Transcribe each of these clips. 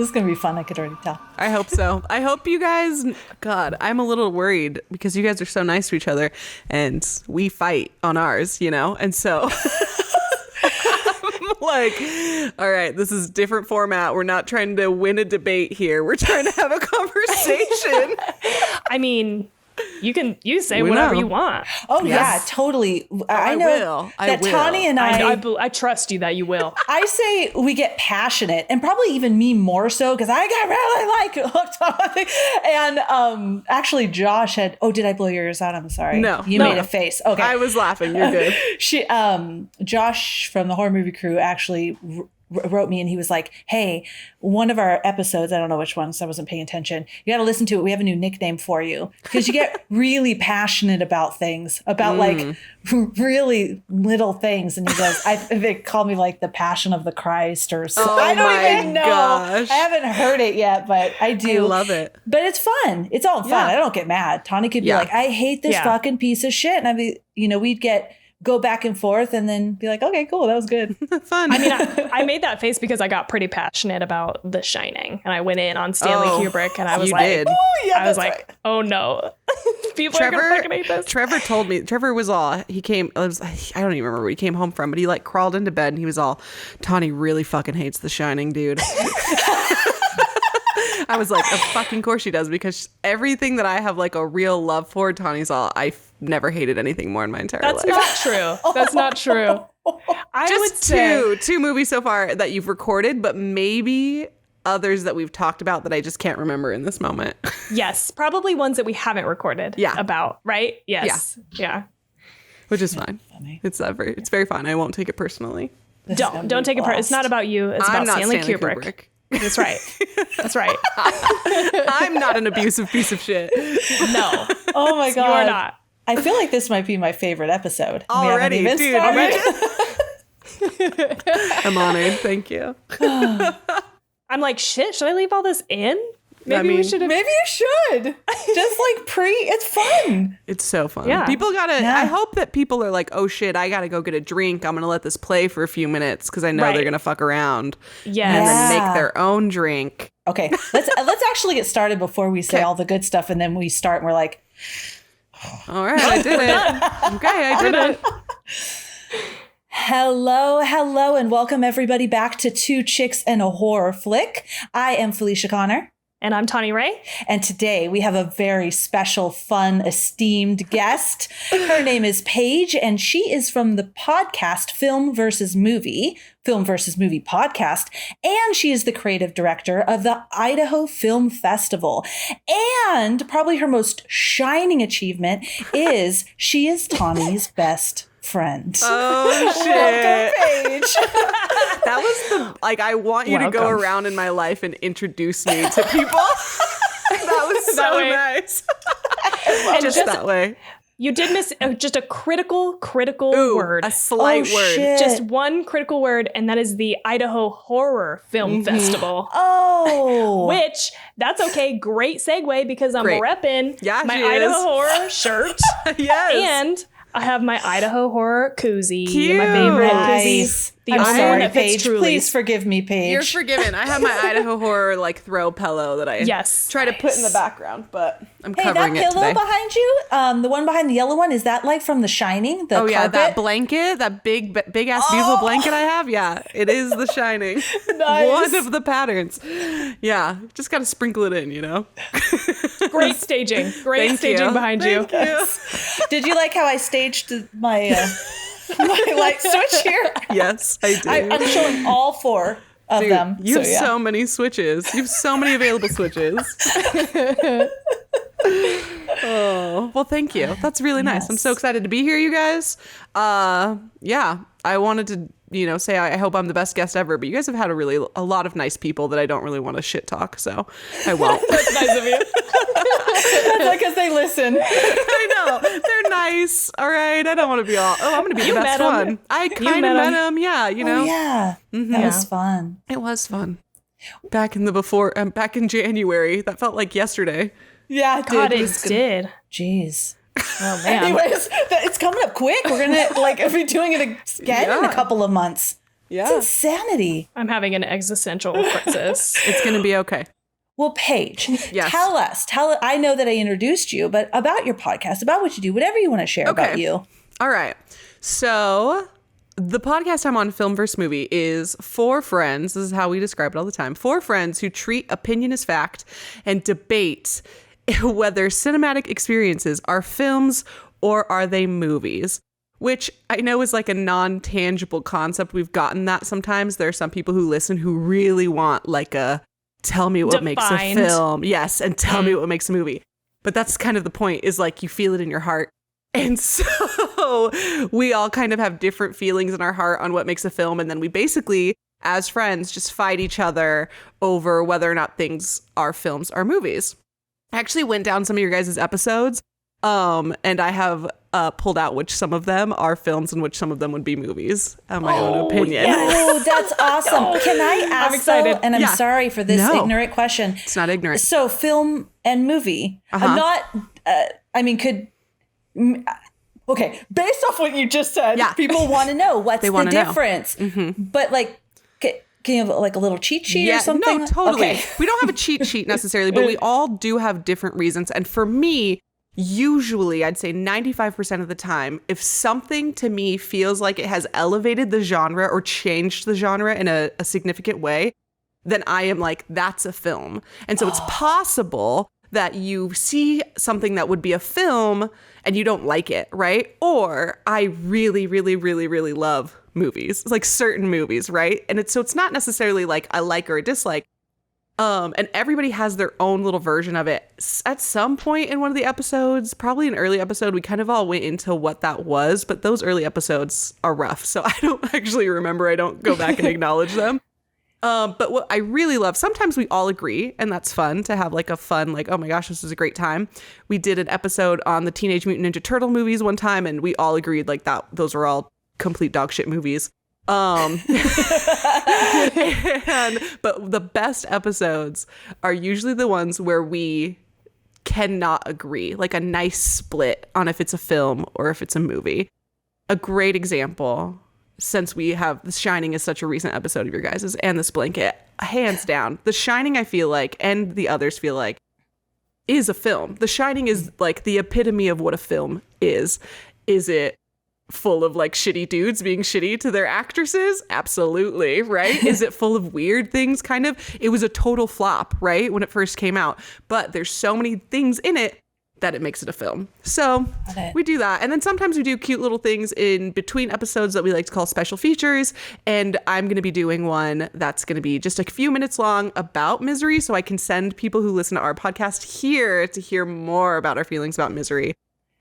This is going to be fun. I could already tell. I hope so. I hope you guys, God, I'm a little worried because you guys are so nice to each other and we fight on ours, you know? And so I'm like, all right, this is different format. We're not trying to win a debate here. We're trying to have a conversation. I mean, you say whatever you want. Oh, yeah, totally. I know that Tawny and I trust you that you will. I say we get passionate, and probably even me more so, because I got really hooked on it. And actually, Josh had, did I blow your ears out? I'm sorry. No. You made a face. Okay. I was laughing. You're good. Josh from the horror movie crew actually wrote me, and he was like, hey, one of our episodes, I don't know which one, so I wasn't paying attention, you got to listen to it. We have a new nickname for you, because you get really passionate about things, about like really little things. And he goes, they call me like the Passion of the Christ or something. I don't even know. Gosh. I haven't heard it yet, but I do. I love it. But it's fun. It's all fun. Yeah. I don't get mad. Tawny could be like, I hate this fucking piece of shit. And I'd be, we'd go back and forth and then be like, okay, cool, that was good. Fun. I mean, I made that face because I got pretty passionate about The Shining, and I went in on Stanley Kubrick, and I was like, oh no, people are gonna fucking hate this. Trevor told me, Trevor was all, I don't even remember where he came home from, but he like crawled into bed and he was all, Tawny really fucking hates The Shining, dude. I was like, of fucking course she does, because everything that I have like a real love for, Tawny's all, I've never hated anything more in my entire life. That's not true. That's not true. I would say two movies so far that you've recorded, but maybe others that we've talked about that I just can't remember in this moment. Yes, probably ones that we haven't recorded about, right? Yes. Yeah. Which is fine. Funny. It's very fine. I won't take it personally. Don't take it personally. It's not about you. It's about Stanley Kubrick. That's right. That's right. I'm not an abusive piece of shit. No. Oh my God. You are not. I feel like this might be my favorite episode. Already, dude. I'm honored. Thank you. I'm like, shit, should I leave all this in? Maybe we should have. Maybe you should. Just like it's fun. It's so fun. Yeah. People I hope that people are like, oh shit, I gotta go get a drink. I'm gonna let this play for a few minutes because I know they're gonna fuck around. Yes. And then make their own drink. Okay, let's actually get started before we say all the good stuff, and then we start and we're like, all right, I did it. Okay, I did it. Hello, and welcome everybody back to Two Chicks and a Horror Flick. I am Felicia Connor. And I'm Tawny Ray. And today we have a very special, fun, esteemed guest. Her name is Paige, and she is from the podcast Film versus Movie podcast. And she is the creative director of the Idaho Film Festival. And probably her most shining achievement is she is Tawny's best friend. Oh, shit. Welcome, Paige. That was I want you to go around in my life and introduce me to people. That was so nice. Just that way. You did miss just a critical word. A slight word. Shit. Just one critical word, and that is the Idaho Horror Film Festival. Oh. Which, that's okay. Great segue, because I'm repping my Idaho Horror shirt. Yes. And I have my Idaho Horror koozie. Cute. My favorite Nice. koozie. The only one that fits Paige. Truly's. Please forgive me, Paige. You're forgiven. I have my Idaho Horror throw pillow that I try to put in the background, but I'm covering it that pillow today. behind you, the one behind the yellow one, is that like from The Shining? The carpet? That blanket, that big ass beautiful blanket I have. Yeah, it is The Shining. Nice. One of the patterns. Yeah, just got to sprinkle it in, you know. Great staging. Great staging behind you. Did you like how I staged my my light switch here? Yes, I did. I'm showing all four of them. You have so many switches. You have so many available switches. Oh, well, thank you. That's really nice. Yes. I'm so excited to be here, you guys. I wanted to, say I hope I'm the best guest ever, but you guys have had a lot of nice people that I don't really want to shit talk, so I won't. That's nice of you. That's because they listen. I know. They're nice. All right. I don't want to be all, I'm going to be the best one. I kind of met him. Yeah, Oh, yeah. Mm-hmm. That was fun. It was fun. Back in January. That felt like yesterday. Yeah, God, it did. Jeez. Oh, man. Anyways, it's coming up quick. We're going to be doing it again in a couple of months. Yeah. It's insanity. I'm having an existential crisis. It's going to be okay. Well, Paige, yes. tell I know that I introduced you, but about your podcast, about what you do, whatever you want to share about you. All right. So the podcast I'm on, Film vs. Movie, is 4 friends. This is how we describe it all the time. 4 friends who treat opinion as fact and debate whether cinematic experiences are films or are they movies, which I know is like a non-tangible concept. We've gotten that sometimes. There are some people who listen who really want like a tell me what makes a film. Yes, and tell me what makes a movie. But that's kind of the point, is like you feel it in your heart. And so we all kind of have different feelings in our heart on what makes a film. And then we basically, as friends, just fight each other over whether or not things are films or movies. I actually went down some of your guys' episodes, and I have pulled out which some of them are films and which some of them would be movies, my own opinion. Yeah. Oh, that's awesome. Can I ask, I'm excited. Though, and I'm sorry for this ignorant question. It's not ignorant. So film and movie. I'm not, okay, based off what you just said, people want to know what's the difference. But like, can you have like a little cheat sheet or something? No, totally. Okay. We don't have a cheat sheet necessarily, but we all do have different reasons. And for me, usually I'd say 95% of the time, if something to me feels like it has elevated the genre or changed the genre in a significant way, then I am like, that's a film. And so it's possible that you see something that would be a film and you don't like it, right? Or I really, really, really, really love movies, like certain movies, right? And it's not necessarily like I like or a dislike. And everybody has their own little version of it. At some point in one of the episodes, probably an early episode, we kind of all went into what that was, but those early episodes are rough. So I don't actually remember. I don't go back and acknowledge them. But what I really love, sometimes we all agree, and that's fun to have like a fun, like, oh my gosh, this is a great time. We did an episode on the Teenage Mutant Ninja Turtle movies one time, and we all agreed like that those were all complete dog shit movies. But the best episodes are usually the ones where we cannot agree, like a nice split on if it's a film or if it's a movie. A great example, since we have The Shining is such a recent episode of your guys's, and This Blanket, hands down, The Shining I feel like, and the others feel like, is a film. The Shining is like the epitome of what a film is. Is it full of like shitty dudes being shitty to their actresses? Absolutely, right? Is it full of weird things? Kind of. It was a total flop, right, when it first came out. But there's so many things in it that it makes it a film. So we do that. And then sometimes we do cute little things in between episodes that we like to call special features. And I'm going to be doing one that's going to be just a few minutes long about Misery. So I can send people who listen to our podcast here to hear more about our feelings about Misery.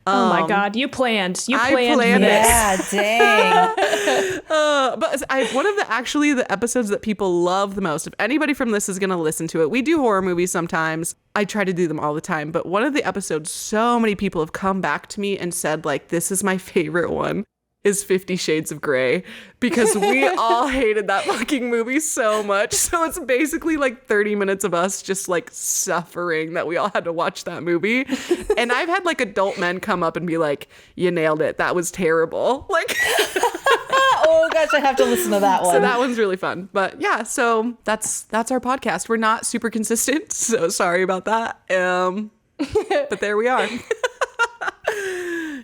Oh my God, you planned this. Yeah, dang. But one of the episodes that people love the most, if anybody from this is going to listen to it, we do horror movies sometimes. I try to do them all the time. But one of the episodes, so many people have come back to me and said, like, this is my favorite one, is 50 Shades of Grey, because we all hated that fucking movie so much. So it's basically like 30 minutes of us just like suffering that we all had to watch that movie. And I've had like adult men come up and be like, you nailed it. That was terrible. Like, oh gosh, I have to listen to that one. So that one's really fun. But yeah, so that's our podcast. We're not super consistent, so sorry about that. But there we are.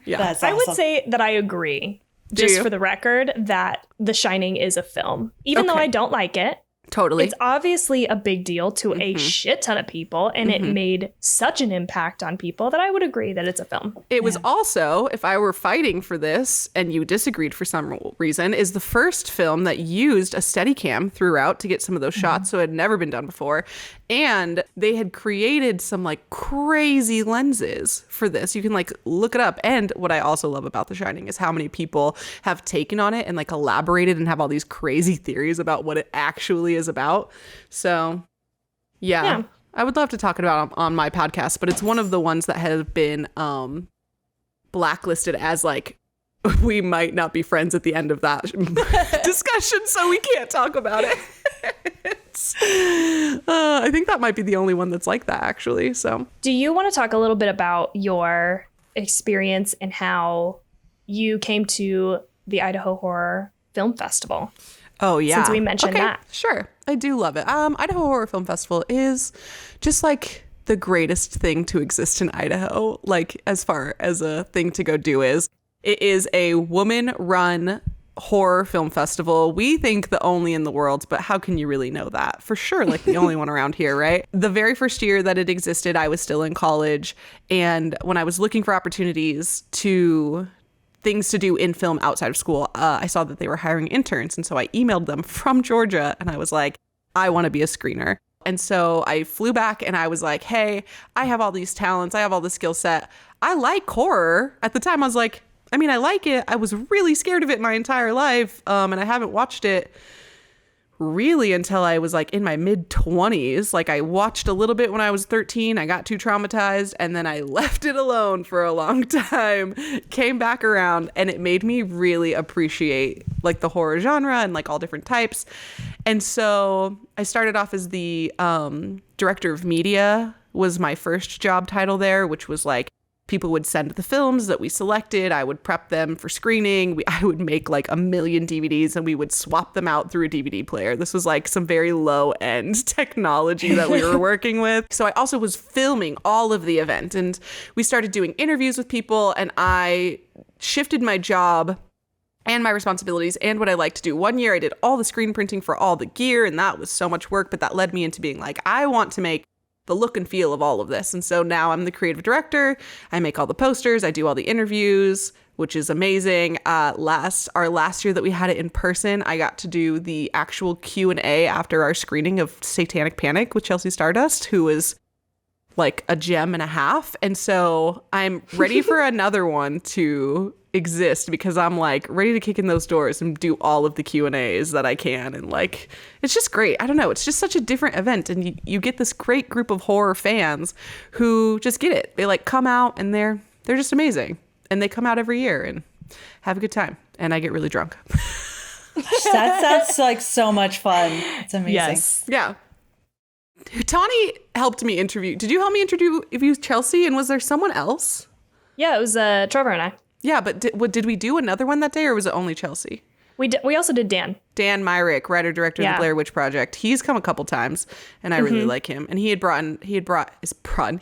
Yeah, that's awesome. I would say that I agree. Just for the record, that The Shining is a film. Even though I don't like it. Totally. It's obviously a big deal to a shit ton of people, and it made such an impact on people that I would agree that it's a film. It was also, if I were fighting for this and you disagreed for some reason, is the first film that used a Steadicam throughout to get some of those shots, so it had never been done before. And they had created some like crazy lenses for this. You can like look it up. And what I also love about The Shining is how many people have taken on it and like elaborated and have all these crazy theories about what it actually is about. So yeah. I would love to talk about it on my podcast, but it's one of the ones that have been blacklisted as like, we might not be friends at the end of that discussion, so we can't talk about it. I think that might be the only one that's like that, actually. So, do you want to talk a little bit about your experience and how you came to the Idaho Horror Film Festival? Oh, yeah. Since we mentioned that. Sure. I do love it. Idaho Horror Film Festival is just like the greatest thing to exist in Idaho. Like, as far as a thing to go do is, it is a woman-run horror film festival. We think the only in the world, but how can you really know that? For sure, like the only one around here, right? The very first year that it existed, I was still in college. And when I was looking for opportunities to things to do in film outside of school, I saw that they were hiring interns. And so I emailed them from Georgia and I was like, I want to be a screener. And so I flew back and I was like, hey, I have all these talents. I have all the skill set. I like horror. At the time, I was like, I mean, I like it. I was really scared of it my entire life. And I haven't watched it really until I was like in my mid-20s. Like I watched a little bit when I was 13. I got too traumatized and then I left it alone for a long time, came back around, and it made me really appreciate like the horror genre and like all different types. And so I started off as the director of media was my first job title there, which was like people would send the films that we selected. I would prep them for screening. I would make like 1 million DVDs and we would swap them out through a DVD player. This was like some very low end technology that we were working with. So I also was filming all of the event and we started doing interviews with people and I shifted my job and my responsibilities and what I like to do. One year I did all the screen printing for all the gear and that was so much work, but that led me into being like, I want to make the look and feel of all of this. And so now I'm the creative director. I make all the posters. I do all the interviews, which is amazing. Our last year that we had it in person, I got to do the actual Q&A after our screening of Satanic Panic with Chelsea Stardust, who was like a gem and a half. And so I'm ready for another one to exist because I'm like ready to kick in those doors and do all of the Q&As that I can. And like, it's just great. I don't know. It's just such a different event. And you get this great group of horror fans who just get it. They like come out and they're just amazing. And they come out every year and have a good time. And I get really drunk. That's like so much fun. It's amazing. Yes. Yeah. Tawny helped me interview. Did you help me interview Chelsea? And was there someone else? Yeah, it was Trevor and I. Yeah, but did we do another one that day or was it only Chelsea? We also did Dan. Dan Myrick, writer director of the Blair Witch Project. He's come a couple times and I really like him. And he had brought his film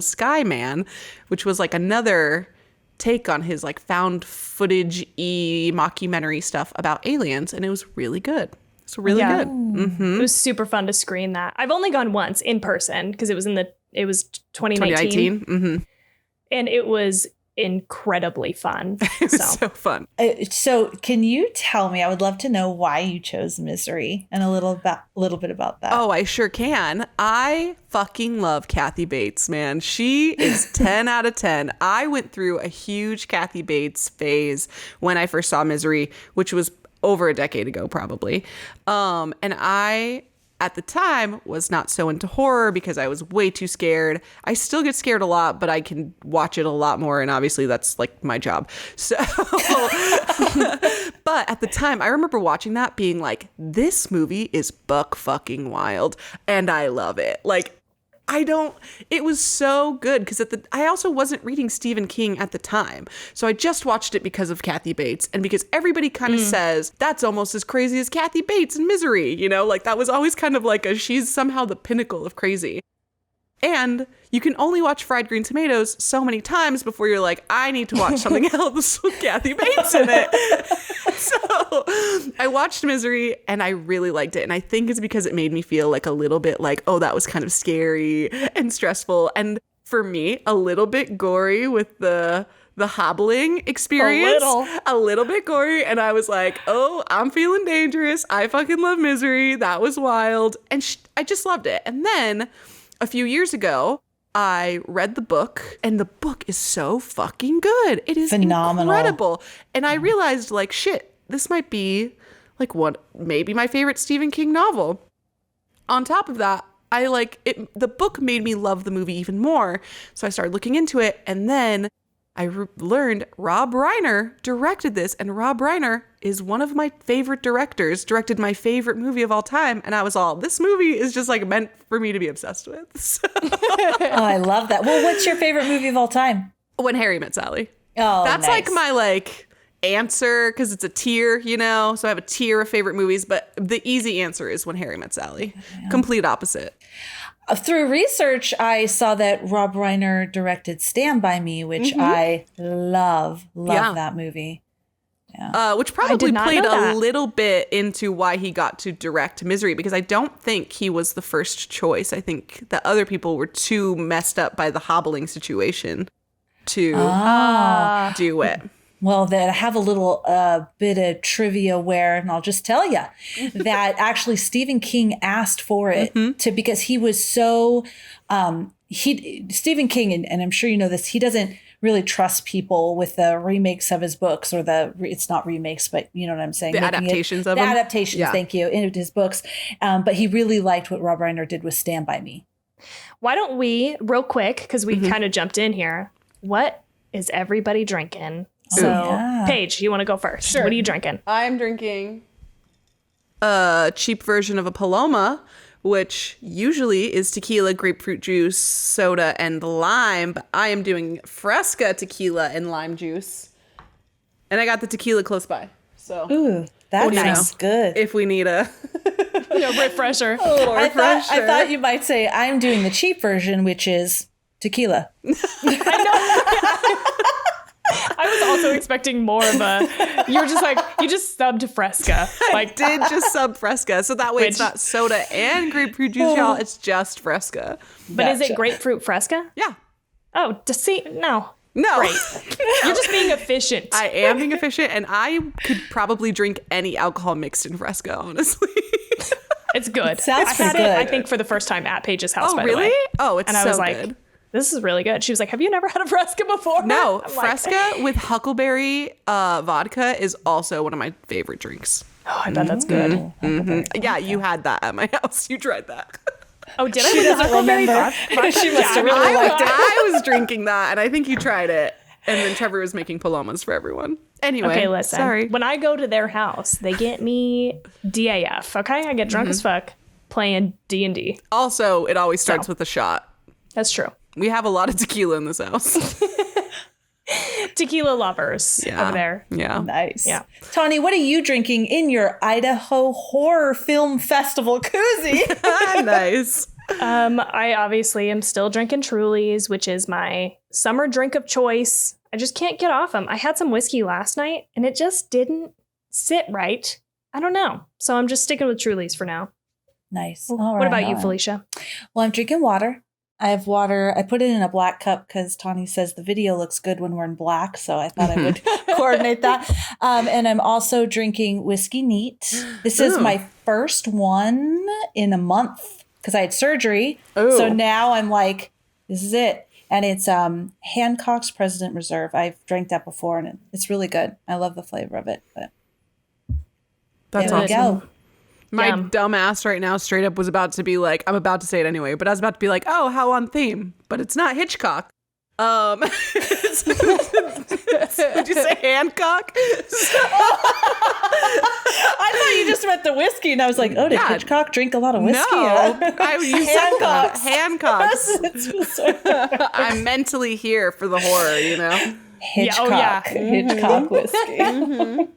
Skyman, which was like another take on his like found footage-y mockumentary stuff about aliens, and it was really good. It's really good. Mm-hmm. It was super fun to screen that. I've only gone once in person because it was 2019. Mm-hmm. And it was incredibly fun. It was so fun. So can you tell me, I would love to know why you chose Misery and a little bit about that. Oh, I sure can. I fucking love Kathy Bates, man. She is 10 out of 10. I went through a huge Kathy Bates phase when I first saw Misery, which was over a decade ago, probably. And I, at the time, was not so into horror because I was way too scared. I still get scared a lot, but I can watch it a lot more. And obviously that's like my job. So, but at the time, I remember watching that being like, this movie is buck fucking wild. And I love it. Like, it was so good because I also wasn't reading Stephen King at the time. So I just watched it because of Kathy Bates and because everybody kind of says that's almost as crazy as Kathy Bates in Misery, you know, like that was always kind of like she's somehow the pinnacle of crazy. And you can only watch Fried Green Tomatoes so many times before you're like, I need to watch something else with Kathy Bates in it. So I watched Misery and I really liked it. And I think it's because it made me feel like a little bit like, oh, that was kind of scary and stressful. And for me, a little bit gory with the hobbling experience. A little bit gory. And I was like, oh, I'm feeling dangerous. I fucking love Misery. That was wild. And I just loved it. And then a few years ago, I read the book, and the book is so fucking good. It is phenomenal, incredible. And I realized, like, shit, this might be like maybe my favorite Stephen King novel. On top of that, I like it. The book made me love the movie even more. So I started looking into it, and then I learned Rob Reiner directed this, and Rob Reiner is one of my favorite directors, directed my favorite movie of all time. And I was all, this movie is just like meant for me to be obsessed with. So. Oh, I love that. Well, what's your favorite movie of all time? When Harry Met Sally. Oh, that's nice. like my like answer because it's a tier, you know? So I have a tier of favorite movies, but the easy answer is When Harry Met Sally. Yeah. Complete opposite. Through research, I saw that Rob Reiner directed Stand By Me, which I love that movie. Yeah. Which probably played a little bit into why he got to direct Misery, because I don't think he was the first choice. I think that other people were too messed up by the hobbling situation to do it. Well, then I have a little bit of trivia where, and I'll just tell you that actually Stephen King asked for it because he was so, Stephen King, and I'm sure you know this, he doesn't really trust people with the remakes of his books, or it's not remakes, but you know what I'm saying? The adaptations of them? The adaptations, thank you, in his books. But he really liked what Rob Reiner did with Stand By Me. Why don't we, real quick, because we kind of jumped in here, what is everybody drinking? So, Paige, you want to go first? Sure. What are you drinking? I'm drinking a cheap version of a Paloma, which usually is tequila, grapefruit juice, soda, and lime. But I am doing Fresca tequila and lime juice. And I got the tequila close by. So, ooh, that sounds good. If we need a refresher. A little refresher. I thought you might say I'm doing the cheap version, which is tequila. I know. I was also expecting more of you just subbed Fresca. I did just sub Fresca. So that way it's not soda and grapefruit juice, y'all. It's just Fresca. But is it grapefruit Fresca? Yeah. Oh, no. Great. You're just being efficient. I am being efficient, and I could probably drink any alcohol mixed in Fresca, honestly. It's good. Sounds pretty good. I think for the first time at Paige's house, by really? the way. Oh, it's and so I was good. Like, this is really good. She was like, have you never had a Fresca before? No, Fresca with huckleberry vodka is also one of my favorite drinks. Oh, I bet that's good. Yeah, you had that at my house. You tried that. Oh, did I? She doesn't remember. She must have really liked it. I was drinking that, and I think you tried it. And then Trevor was making palomas for everyone. Anyway, okay, listen. Sorry. When I go to their house, they get me DAF. Okay, I get drunk as fuck playing D&D. Also, it always starts with a shot. That's true. We have a lot of tequila in this house. Tequila lovers over there. Yeah. Nice. Yeah. Tawny, what are you drinking in your Idaho Horror Film Festival koozie? Nice. I obviously am still drinking Trulies, which is my summer drink of choice. I just can't get off them. I had some whiskey last night and it just didn't sit right. I don't know. So I'm just sticking with Trulies for now. Nice. What about you, Felicia? Well, I'm drinking water. I have water. I put it in a black cup because Tawny says the video looks good when we're in black. So I thought I would coordinate that. And I'm also drinking whiskey neat. This is my first one in a month because I had surgery. Ooh. So now I'm like, this is it. And it's Hancock's President Reserve. I've drank that before and it's really good. I love the flavor of it. But that's there we awesome. go. My dumb ass right now straight up was about to be like, I'm about to say it anyway, but I was about to be like, oh, how on theme. But it's not Hitchcock. Would you say Hancock? I thought you just meant the whiskey, and I was like, oh, did Hitchcock drink a lot of whiskey? No, you said Hancock's. I'm mentally here for the horror, you know? Hitchcock. Hitchcock whiskey.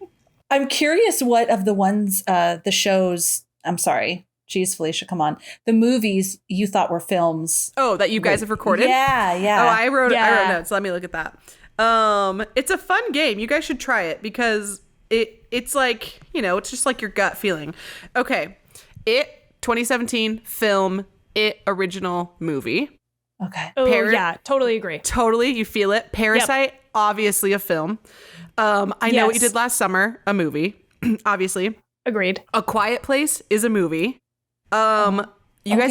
I'm curious what of the ones, the shows, I'm sorry. Geez, Felicia, come on. The movies you thought were films. Oh, that you guys have recorded? Yeah. Oh, I wrote notes. Let me look at that. It's a fun game. You guys should try it because it's like, you know, it's just like your gut feeling. Okay. It 2017 film, It original movie. Okay. Oh, yeah, totally agree. Totally, you feel it. Parasite, obviously a film. I Know What You Did Last Summer, a movie, obviously. Agreed. A Quiet You guys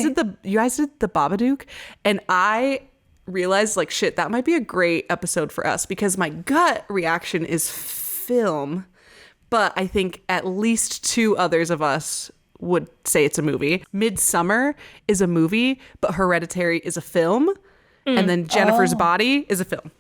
did the Babadook, and I realized like shit, that might be a great episode for us because my gut reaction is film, but I think at least two others of us would say it's a movie. Midsummer is a movie, but Hereditary is a film, and then Jennifer's Body is a film.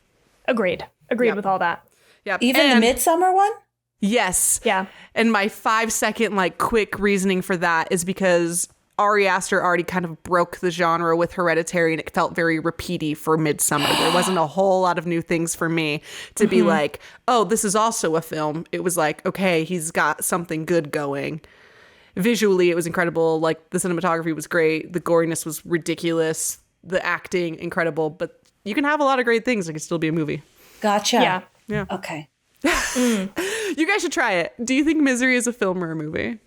Agreed with all that. Yeah, even the Midsummer one. Yes. Yeah. And my 5-second like quick reasoning for that is because Ari Aster already kind of broke the genre with Hereditary, and it felt very repeaty for Midsummer. There wasn't a whole lot of new things for me to be like, oh, this is also a film. It was like, okay, he's got something good going. Visually, it was incredible. Like, the cinematography was great. The goriness was ridiculous. The acting, incredible. But you can have a lot of great things. It can still be a movie. Gotcha. Yeah. Okay. You guys should try it. Do you think Misery is a film or a movie?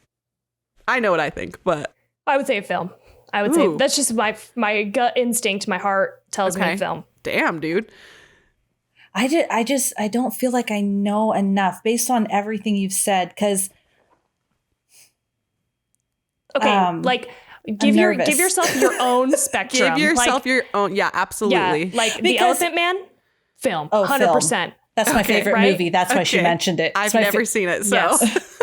I know what I think, but... I would say a film. I would say that's just my gut instinct. My heart tells me a film. Damn, dude. I don't feel like I know enough based on everything you've said, because... Okay, like... Give yourself your own spectrum. Give yourself your own. Yeah, absolutely. Yeah, like The Elephant Man, film. Oh, 100%. Film. That's my favorite movie. That's why she mentioned it. I've never seen it, so. Yes.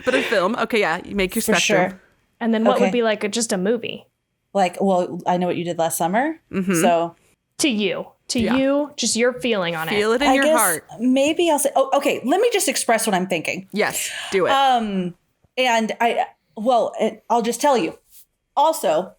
But a film. Okay, yeah, you make your spectrum. Sure. And then what would be like just a movie? Like, well, I Know What You Did Last Summer. So. To you, just your feeling on it. Feel it in your heart. Maybe I'll say, okay, let me just express what I'm thinking. Yes, do it. And I'll just tell you. Also,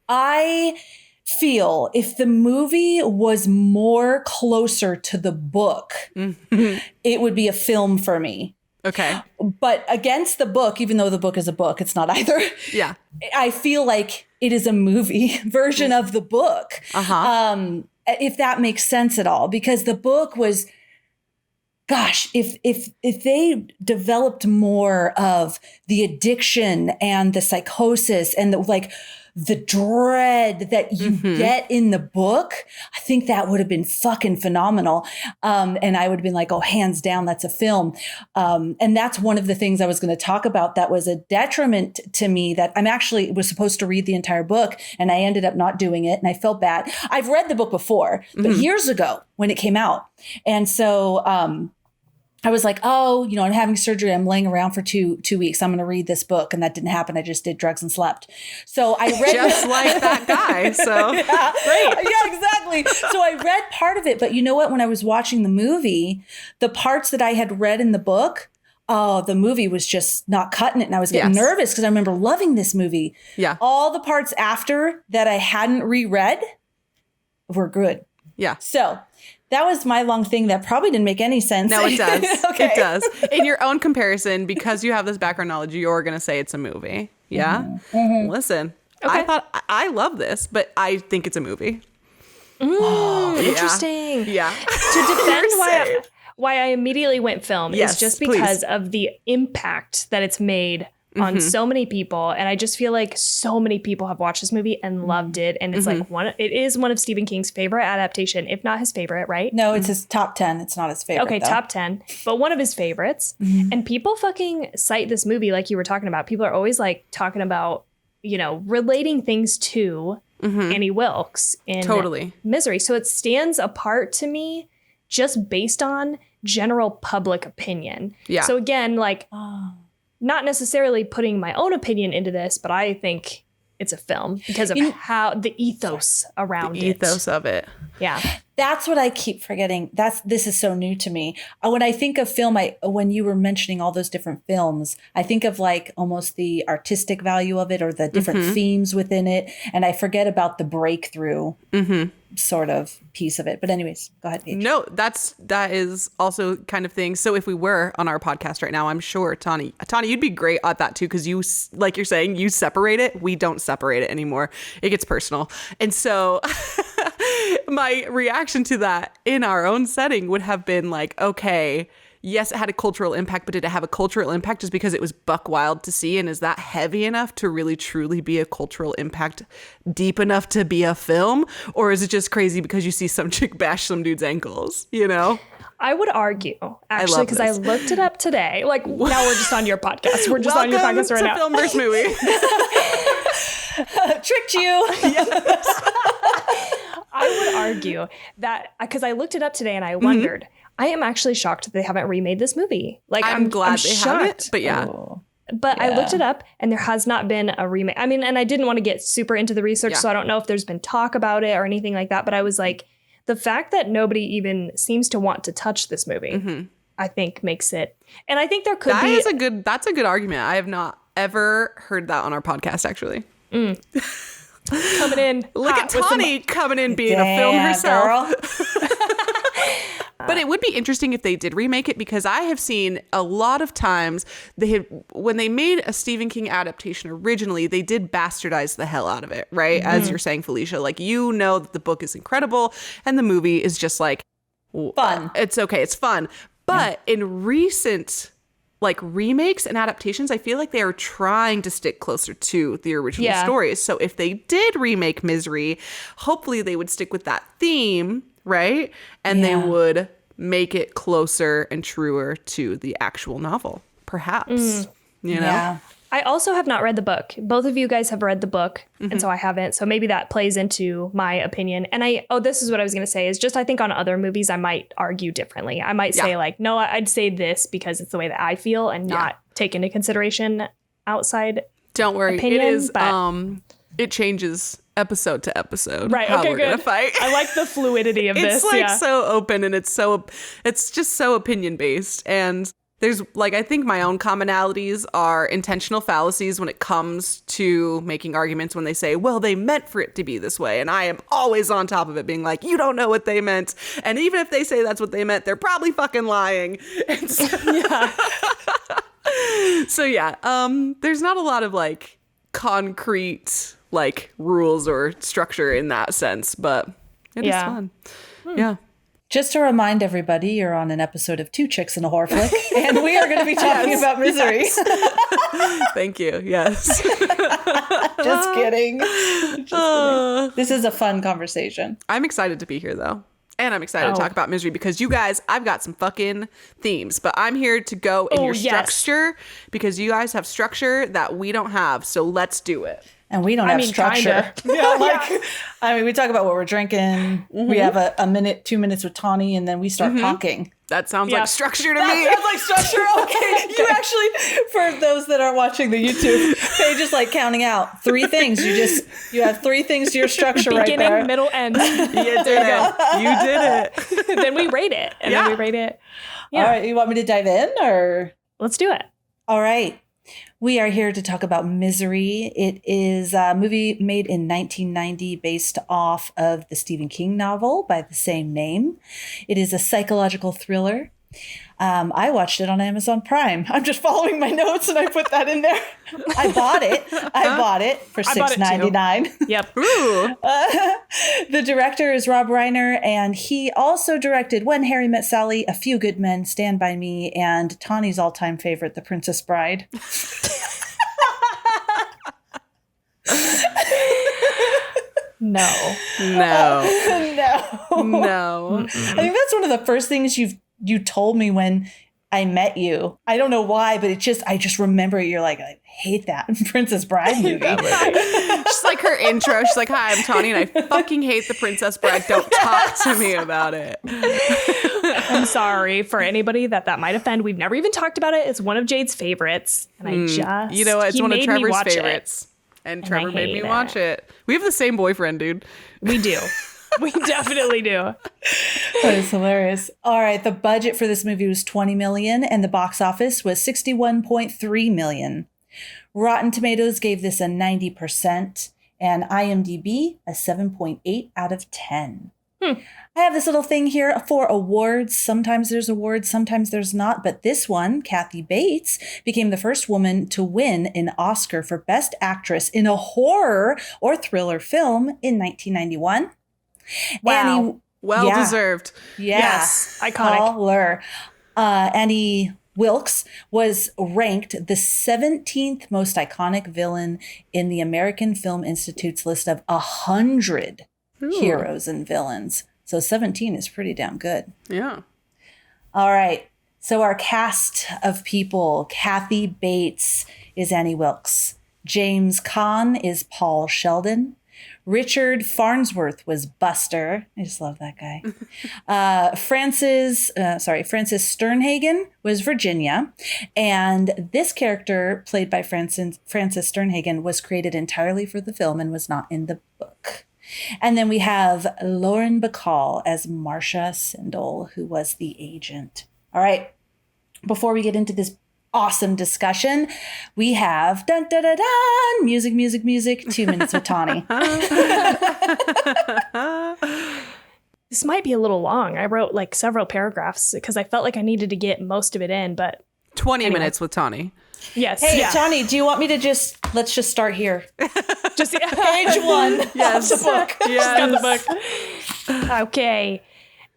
I feel if the movie was more closer to the book, it would be a film for me. Okay. But against the book, even though the book is a book, it's not either. Yeah. I feel like it is a movie version of the book. If that makes sense at all, because the book was... Gosh, if they developed more of the addiction and the psychosis and the dread that you get in the book, I think that would have been fucking phenomenal. And I would have been like, oh, hands down, that's a film. And that's one of the things I was going to talk about that was a detriment to me, that was supposed to read the entire book and I ended up not doing it. And I felt bad. I've read the book before, but years ago when it came out. And so, I was like, oh, I'm having surgery. I'm laying around for two weeks. I'm going to read this book. And that didn't happen. I just did drugs and slept. So I read just like that guy. So great. Yeah, exactly. So I read part of it. But you know what? When I was watching the movie, the parts that I had read in the book, the movie was just not cutting it. And I was getting nervous because I remember loving this movie. Yeah. All the parts after that I hadn't reread were good. Yeah. So that was my long thing that probably didn't make any sense. No, it does. Okay. It does. In your own comparison, because you have this background knowledge, you're going to say it's a movie. Yeah? Listen, I love this, but I think it's a movie. Interesting. Yeah. To defend why I immediately went film is just because of the impact that it's made on so many people. And I just feel like so many people have watched this movie and loved it. And it's it is one of Stephen King's favorite adaptation, if not his favorite, right? No, it's his top 10. It's not his favorite. Okay, top 10, but one of his favorites. And people fucking cite this movie like you were talking about. People are always like talking about, relating things to Annie Wilkes in Misery. So it stands apart to me just based on general public opinion. Yeah. So again, not necessarily putting my own opinion into this, but I think it's a film because of how the ethos around it. The ethos of it. Yeah. That's what I keep forgetting. This is so new to me. When I think of film, when you were mentioning all those different films, I think of almost the artistic value of it or the different themes within it. And I forget about the breakthrough sort of piece of it. But anyways, go ahead, Paige. No, that is also kind of thing. So if we were on our podcast right now, I'm sure Tawny, you'd be great at that too, because you, like you're saying, you separate it. We don't separate it anymore. It gets personal. And so my reaction to that in our own setting would have been like, okay, yes, it had a cultural impact, but did it have a cultural impact just because it was buck wild to see? And is that heavy enough to really truly be a cultural impact deep enough to be a film? Or is it just crazy because you see some chick bash some dude's ankles, I would argue, actually, because I looked it up today. Like, now we're just on your podcast. We're just on your podcast right now. Film versus movie. Tricked you. Yes. I would argue that, because I looked it up today and I wondered, I am actually shocked that they haven't remade this movie. Like, I'm glad they haven't, but yeah. But I looked it up and there has not been a remake. I mean, and I didn't want to get super into the research, so I don't know if there's been talk about it or anything like that. But I was like, the fact that nobody even seems to want to touch this movie, I think makes it. And I think there could be. That's a good argument. I have not ever heard that on our podcast, actually. Coming in. Look at Tawny coming in being a film herself. But it would be interesting if they did remake it, because I have seen a lot of times when they made a Stephen King adaptation originally, they did bastardize the hell out of it, right? As you're saying, Felicia, like, you know that the book is incredible and the movie is just like Fun. It's okay, it's fun. But in recent like remakes and adaptations, I feel like they are trying to stick closer to the original stories. So if they did remake Misery, hopefully they would stick with that theme, right? And they would make it closer and truer to the actual novel, perhaps. You know? Yeah. I also have not read the book. Both of you guys have read the book, and so I haven't. So maybe that plays into my opinion. And this is what I was going to say, is just I think on other movies, I might argue differently. I might say like, no, I'd say this because it's the way that I feel and not take into consideration outside Don't worry. opinion, it is, but it changes episode to episode. Right. How Okay, we're good. gonna fight. I like the fluidity of this. It's like so open, and it's just so opinion based. And there's like, I think my own commonalities are intentional fallacies when it comes to making arguments when they say, well, they meant for it to be this way. And I am always on top of it being like, you don't know what they meant. And even if they say that's what they meant, they're probably fucking lying. And so, there's not a lot of like concrete like rules or structure in that sense, but it is fun. Yeah. Just to remind everybody, you're on an episode of Two Chicks in a Horror Flick, and we are going to be talking about Misery. Thank you. Yes. Just kidding. This is a fun conversation. I'm excited to be here, though. And I'm excited to talk about Misery because you guys, I've got some fucking themes, but I'm here to go in your structure because you guys have structure that we don't have. So let's do it. And we don't have structure. We talk about what we're drinking. We have a minute, 2 minutes with Tawny, and then we start talking. That sounds like structure to me. That sounds like structure. Okay. You actually, for those that aren't watching the YouTube, Paige is like counting out 3 things. You have 3 things to your structure right there. Beginning, middle, end. You did it. You did it. Then we rate it. And then we rate it. Yeah. All right. You want me to dive in or? Let's do it. All right. We are here to talk about Misery. It is a movie made in 1990 based off of the Stephen King novel by the same name. It is a psychological thriller. I watched it on Amazon Prime. I'm just following my notes and I put that in there. I bought it. For $6.99. Yep. Ooh. The director is Rob Reiner, and he also directed When Harry Met Sally, A Few Good Men, Stand By Me, and Tawny's all-time favorite, The Princess Bride. No. I think that's one of the first things you told me when I met you. I don't know why, but I just remember it. You're like, I hate that Princess Bride movie. Just like her intro. She's like, hi, I'm Tawny, and I fucking hate The Princess Bride. Don't talk to me about it. I'm sorry for anybody that might offend. We've never even talked about it. It's one of Jade's favorites. And I just... You know what? It's one of Trevor's favorites. It. And Trevor made me watch it. We have the same boyfriend, dude. We do. We definitely do. That is hilarious. All right. The budget for this movie was $20 million and the box office was $61.3 million. Rotten Tomatoes gave this a 90% and IMDb a 7.8 out of 10. I have this little thing here for awards. Sometimes there's awards, sometimes there's not. But this one, Kathy Bates, became the first woman to win an Oscar for Best Actress in a horror or thriller film in 1991. Wow. Well deserved. Yes. Iconic. Caller. Annie Wilkes was ranked the 17th most iconic villain in the American Film Institute's list of 100 heroes and villains. So 17 is pretty damn good. Yeah. All right. So our cast of people, Kathy Bates is Annie Wilkes. James Caan is Paul Sheldon. Richard Farnsworth was Buster. I just love that guy. Frances Sternhagen was Virginia. And this character, played by Frances Sternhagen, was created entirely for the film and was not in the book. And then we have Lauren Bacall as Marcia Sindel, who was the agent. All right. Before we get into this awesome discussion. We have dun dun dun dun music, music, music. 2 minutes with Tawny. This might be a little long. I wrote like several paragraphs because I felt like I needed to get most of it in, but 20 minutes with Tawny. yes. Hey, yeah. Tawny, do you want me to let's just start here. Just Page 1 Yes. of the book. She's got the book. Okay.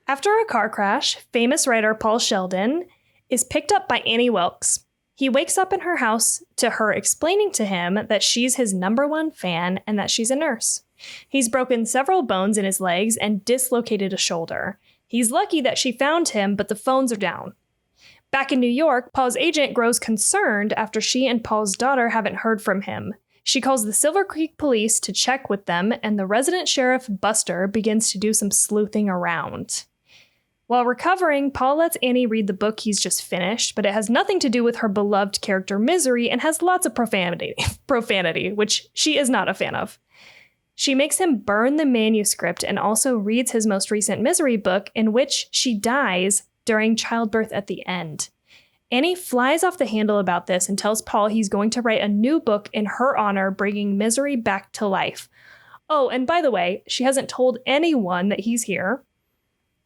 After a car crash, famous writer Paul Sheldon is picked up by Annie Wilkes. He wakes up in her house to her explaining to him that she's his #1 fan and that she's a nurse. He's broken several bones in his legs and dislocated a shoulder. He's lucky that she found him, but the phones are down. Back in New York, Paul's agent grows concerned after she and Paul's daughter haven't heard from him. She calls the Silver Creek police to check with them, and the resident sheriff, Buster, begins to do some sleuthing around. While recovering, Paul lets Annie read the book he's just finished, but it has nothing to do with her beloved character Misery and has lots of profanity, which she is not a fan of. She makes him burn the manuscript and also reads his most recent Misery book, in which she dies during childbirth at the end. Annie flies off the handle about this and tells Paul he's going to write a new book in her honor, bringing Misery back to life. Oh, and by the way, she hasn't told anyone that he's here.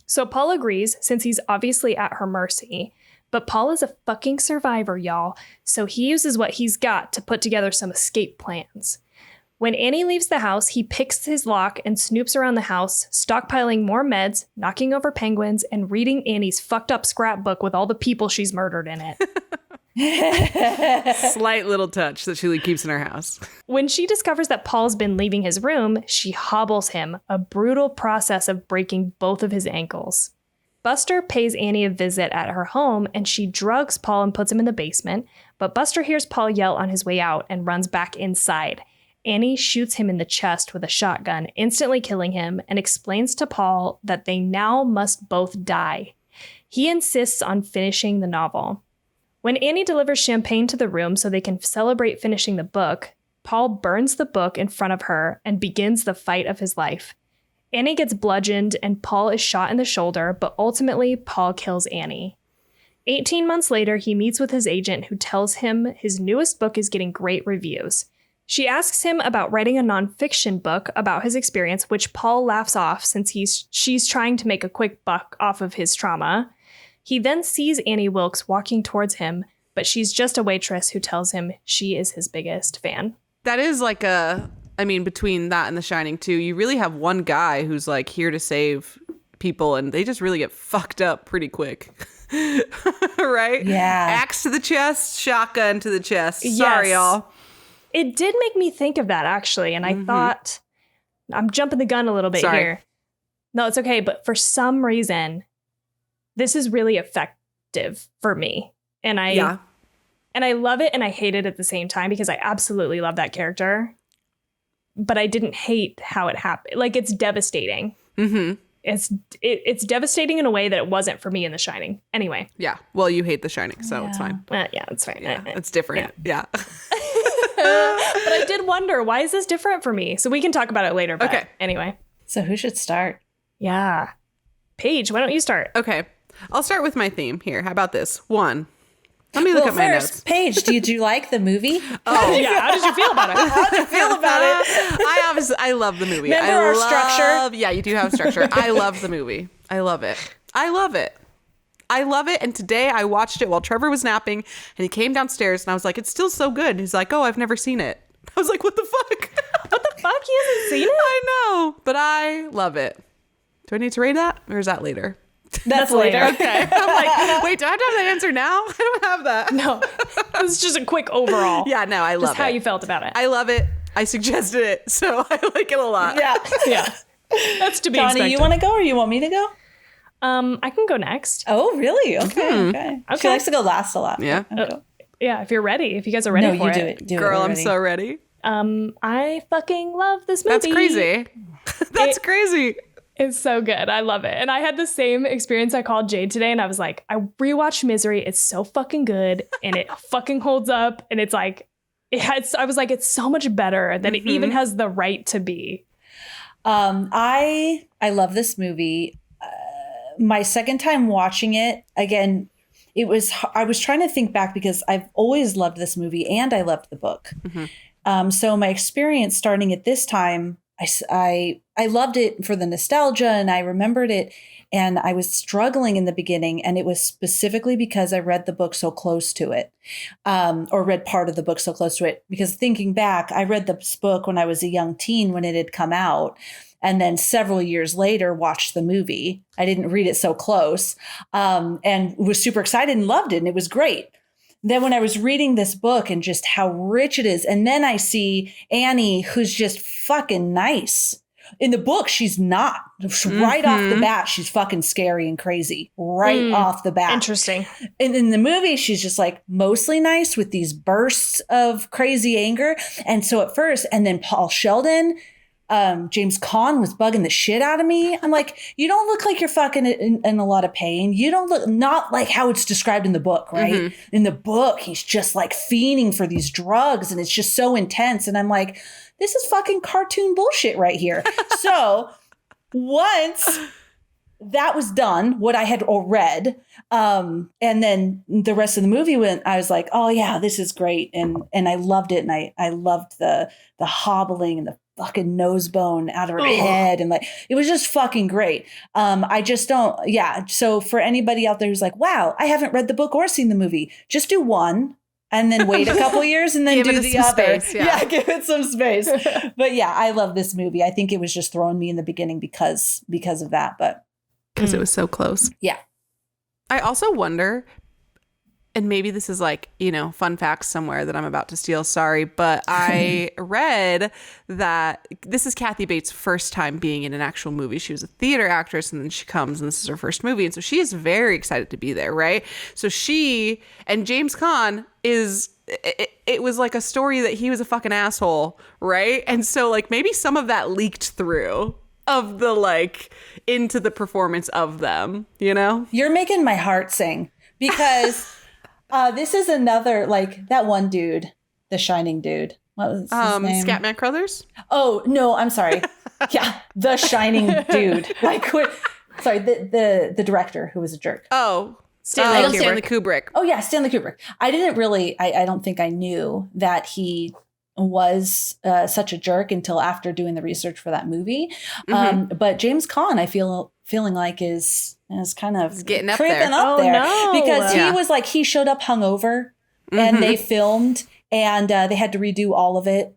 So Paul agrees, since he's obviously at her mercy. But Paul is a fucking survivor, y'all, so he uses what he's got to put together some escape plans. When Annie leaves the house, he picks his lock and snoops around the house, stockpiling more meds, knocking over penguins, and reading Annie's fucked up scrapbook with all the people she's murdered in it. Slight little touch that she keeps in her house. When she discovers that Paul's been leaving his room, she hobbles him, a brutal process of breaking both of his ankles. Buster pays Annie a visit at her home, and she drugs Paul and puts him in the basement, but Buster hears Paul yell on his way out and runs back inside. Annie shoots him in the chest with a shotgun, instantly killing him, and explains to Paul that they now must both die. He insists on finishing the novel. When Annie delivers champagne to the room so they can celebrate finishing the book, Paul burns the book in front of her and begins the fight of his life. Annie gets bludgeoned and Paul is shot in the shoulder, but ultimately Paul kills Annie. 18 months later, he meets with his agent, who tells him his newest book is getting great reviews. She asks him about writing a nonfiction book about his experience, which Paul laughs off since she's trying to make a quick buck off of his trauma. He then sees Annie Wilkes walking towards him, but she's just a waitress who tells him she is his biggest fan. That is like between that and The Shining too, you really have one guy who's like here to save people, and they just really get fucked up pretty quick. Right? Yeah. Axe to the chest, shotgun to the chest. Sorry, Yes. y'all. It did make me think of that, actually, and I thought, I'm jumping the gun a little bit here. No, it's okay, but for some reason, this is really effective for me. And I love it and I hate it at the same time, because I absolutely love that character. But I didn't hate how it happened. Like, it's devastating. Mm-hmm. It's devastating in a way that it wasn't for me in The Shining. Anyway. Yeah. Well, you hate The Shining, so it's fine. Yeah, it's fine. Yeah, it's different. Yeah. But I did wonder, why is this different for me? So we can talk about it later. But Okay. Anyway. So who should start? Yeah. Paige, why don't you start? Okay. I'll start with my theme here. How about this? 1. Let me look at my notes. Paige, did you like the movie? Oh, yeah. How did you feel about it? How did you feel about it? I love the movie. Remember our structure? Yeah, you do have a structure. I love the movie. I love it. And today I watched it while Trevor was napping, and he came downstairs, and I was like, it's still so good. And he's like, oh, I've never seen it. I was like, what the fuck? What the fuck? He hasn't seen it? I know, but I love it. Do I need to rate that, or is that later? That's later. Okay. I'm like, wait, do I have to have the answer now? I don't have that. No. It was just a quick overall. Yeah, no, I love Just it. how you felt about it. I love it. I suggested it, so I like it a lot. Yeah. Yeah. That's to be Johnny, expected. you want to go or you want me to go? I can go next. Oh, really? Okay. She Okay. likes to go last a lot. Yeah. Yeah, if you're ready. If you guys are ready No, for you it. do it. Do Girl, it. I'm so ready. I fucking love this movie. That's crazy. That's crazy. It's so good. I love it. And I had the same experience. I called Jade today and I was like, I rewatched Misery. It's so fucking good and it fucking holds up. And it's like, I was like, it's so much better than it even has the right to be. I love this movie. My second time watching it, again, I was trying to think back because I've always loved this movie and I loved the book. So my experience starting at this time, I loved it for the nostalgia and I remembered it. And I was struggling in the beginning, and it was specifically because I read the book so close to it, or read part of the book so close to it. Because thinking back, I read this book when I was a young teen when it had come out, and then several years later watched the movie. I didn't read it so close, and was super excited and loved it, and it was great. Then when I was reading this book and just how rich it is, and then I see Annie, who's just fucking nice. In the book, she's not. Right off the bat, she's fucking scary and crazy. Right off the bat. Interesting. And in the movie, she's just like mostly nice with these bursts of crazy anger. And so at first, and then Paul Sheldon, James Caan was bugging the shit out of me. I'm like, you don't look like you're fucking in a lot of pain. You don't look, not like how it's described in the book, right? In the book, he's just like fiending for these drugs and it's just so intense. And I'm like, this is fucking cartoon bullshit right here. So once that was done, what I had all read, and then the rest of the movie went, I was like, oh yeah, this is great. And I loved it. And I loved the hobbling and the fucking nose bone out of her head. And like, it was just fucking great. I just don't, yeah. So for anybody out there who's like, wow, I haven't read the book or seen the movie, just do one. And then wait a couple years and then do the other. Space, yeah, give it some space. But yeah, I love this movie. I think it was just throwing me in the beginning because of that. But because it was so close. Yeah. I also wonder, and maybe this is like, fun facts somewhere that I'm about to steal. Sorry. But I read that this is Kathy Bates' first time being in an actual movie. She was a theater actress and then she comes and this is her first movie. And so she is very excited to be there. Right. So she and James Caan it was like a story that he was a fucking asshole. Right. And so like maybe some of that leaked through of the like into the performance of them, You're making my heart sing because this is another, like that one dude, the Shining dude. What was his name? Scatman Crothers? Oh, no, I'm sorry. Yeah, the Shining dude. Like, sorry, the director who was a jerk. Oh, Stanley Kubrick. Oh, yeah, Stanley Kubrick. I didn't really, I don't think I knew that he was such a jerk until after doing the research for that movie. But James Caan, I feeling like is kind of getting up creeping there. up there. No. Because he was like, he showed up hungover and they filmed and they had to redo all of it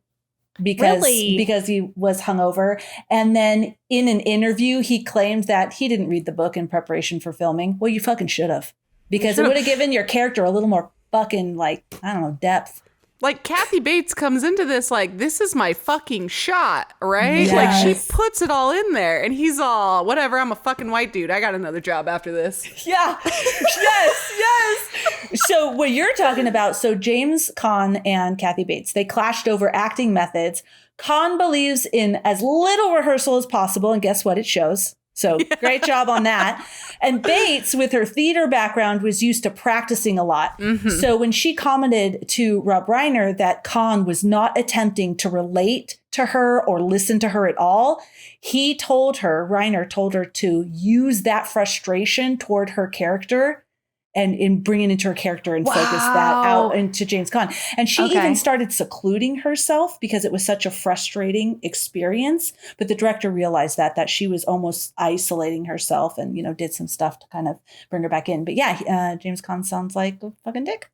because he was hungover. And then in an interview, he claimed that he didn't read the book in preparation for filming. Well, you fucking should have, because it would have given your character a little more fucking like, I don't know, depth. Like Kathy Bates comes into this like, this is my fucking shot, right? Yes. Like she puts it all in there and he's all, whatever, I'm a fucking white dude. I got another job after this. Yeah. yes. So what you're talking about, so James Caan and Kathy Bates, they clashed over acting methods. Caan believes in as little rehearsal as possible. And guess what? It shows. So great job on that. And Bates, with her theater background, was used to practicing a lot. So when she commented to Rob Reiner that Caan was not attempting to relate to her or listen to her at all, Reiner told her to use that frustration toward her character and in bringing into her character and focus that out into James Caan. And she even started secluding herself because it was such a frustrating experience. But the director realized that she was almost isolating herself and, did some stuff to kind of bring her back in. But yeah, James Caan sounds like a fucking dick.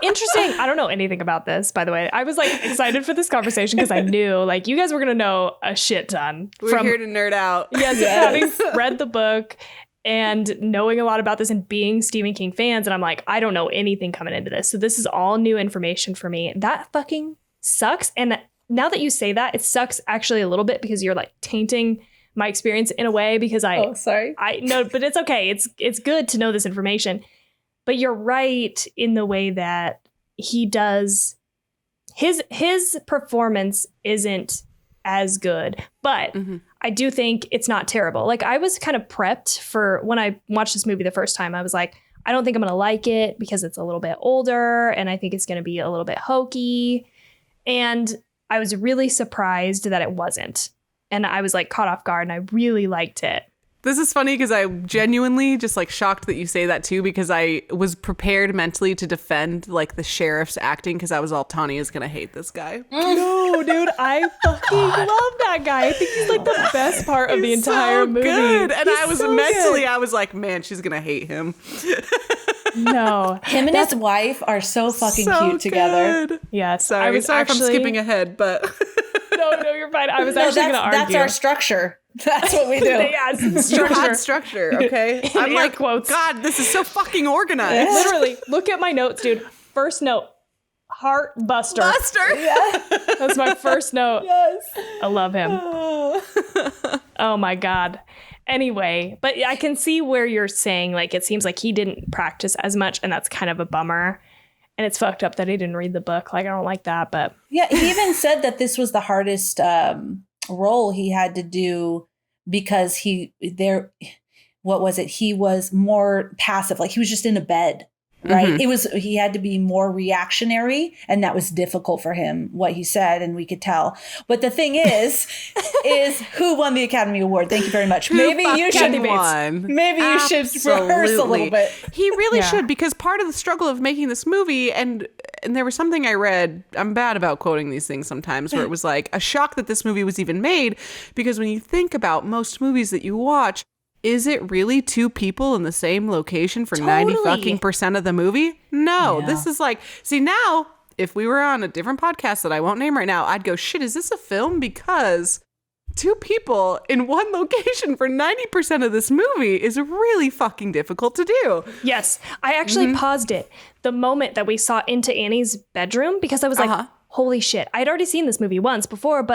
Interesting. I don't know anything about this, by the way. I was like excited for this conversation because I knew like you guys were going to know a shit ton. We're here to nerd out. Yes. Having read the book and knowing a lot about this and being Stephen King fans. And I'm like, I don't know anything coming into this. So this is all new information for me. That fucking sucks. And now that you say that, it sucks actually a little bit because you're like tainting my experience in a way because sorry. I know, but it's okay. It's good to know this information. But you're right in the way that he does. His performance isn't as good, but I do think it's not terrible. Like I was kind of prepped for when I watched this movie the first time. I was like, I don't think I'm going to like it because it's a little bit older and I think it's going to be a little bit hokey. And I was really surprised that it wasn't. And I was like caught off guard and I really liked it. This is funny because I'm genuinely just like shocked that you say that too, because I was prepared mentally to defend like the sheriff's acting because I was all, Tawny is gonna hate this guy. No, dude, I fucking love that guy. I think he's like the best part of the entire movie. Good. And He's I was so mentally, good. I was like, man, she's gonna hate him. No, Him and his wife are so fucking cute together. Good. yes, Sorry, I was sorry if I'm actually skipping ahead, but No, you're fine. I was No, actually going to argue. that's our structure. That's what we do. Yeah, it's you structure. had structure, okay? I'm air like, quotes. God, this is so fucking organized. Literally, look at my notes, dude. First note, heart buster. Buster. That's my first note. Yes. I love him. Oh my God. Anyway, but I can see where you're saying, like, it seems like he didn't practice as much, and that's kind of a bummer. And it's fucked up that he didn't read the book. Like, I don't like that, but Yeah, he even said that this was the hardest role he had to do because he was more passive. Like he was just in a bed, right? He had to be more reactionary, and that was difficult for him, what he said, and we could tell. But the thing is who won the Academy Award? Thank you very much. Maybe you should should rehearse a little bit. He really Yeah. should, because part of the struggle of making this movie, and there was something I read, I'm bad about quoting these things sometimes, where it was like a shock that this movie was even made, because when you think about most movies that you watch, is it really two people in the same location for 90 fucking percent of the movie? No, Yeah. this is like, see now, if we were on a different podcast that I won't name right now, I'd go, shit, is this a film? Because two people in one location for 90% of this movie is really fucking difficult to do. yes, I actually paused it the moment that we saw into Annie's bedroom because I was like, holy shit. I'd already seen this movie once before,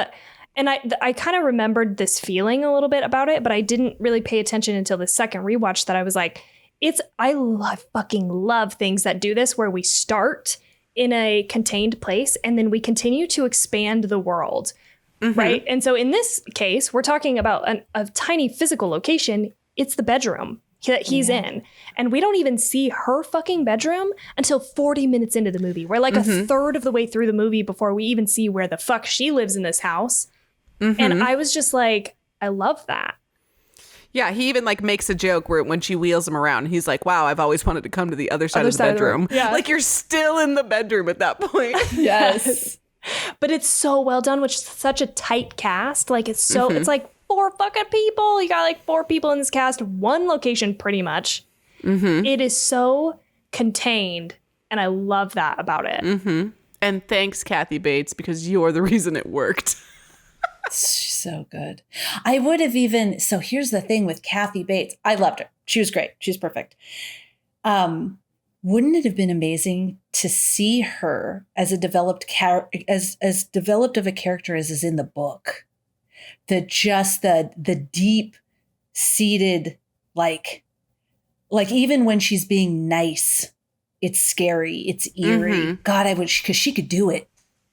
and I kind of remembered this feeling a little bit about it, but I didn't really pay attention until the second rewatch that I was like, I fucking love things that do this, where we start in a contained place and then we continue to expand the world. Right. And so in this case, we're talking about a tiny physical location. It's the bedroom that he's in. And we don't even see her fucking bedroom until 40 minutes into the movie. We're like a third of the way through the movie before we even see where the fuck she lives in this house. And I was just like, I love that. Yeah, he even like makes a joke where when she wheels him around, he's like, wow, I've always wanted to come to the other side of the bedroom. Yeah. Like you're still in the bedroom at that point. Yes. But it's so well done, which is such a tight cast. Like it's so, it's like 4 fucking people. You got like 4 people in this cast, one location pretty much. It is so contained. And I love that about it. And thanks, Kathy Bates, because you're the reason it worked. She's so good. I would have even, so here's the thing with Kathy Bates. I loved her. She was great. She's perfect. Wouldn't it have been amazing to see her as a developed as developed of a character as is in the book? The deep seated, like even when she's being nice, it's scary, it's eerie. God, I wish, because she could do it.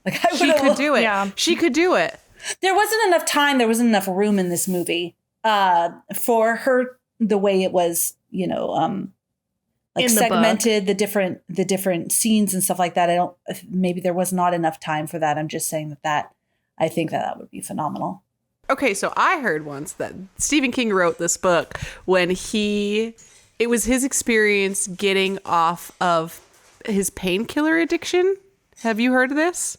Like She could do it. Yeah. She could do it. There wasn't enough time. There wasn't enough room in this movie for her the way it was, like In the segmented, the different scenes and stuff like that. Maybe there was not enough time for that. I'm just saying that I think that would be phenomenal. Okay, so I heard once that Stephen King wrote this book when it was his experience getting off of his painkiller addiction. Have you heard of this?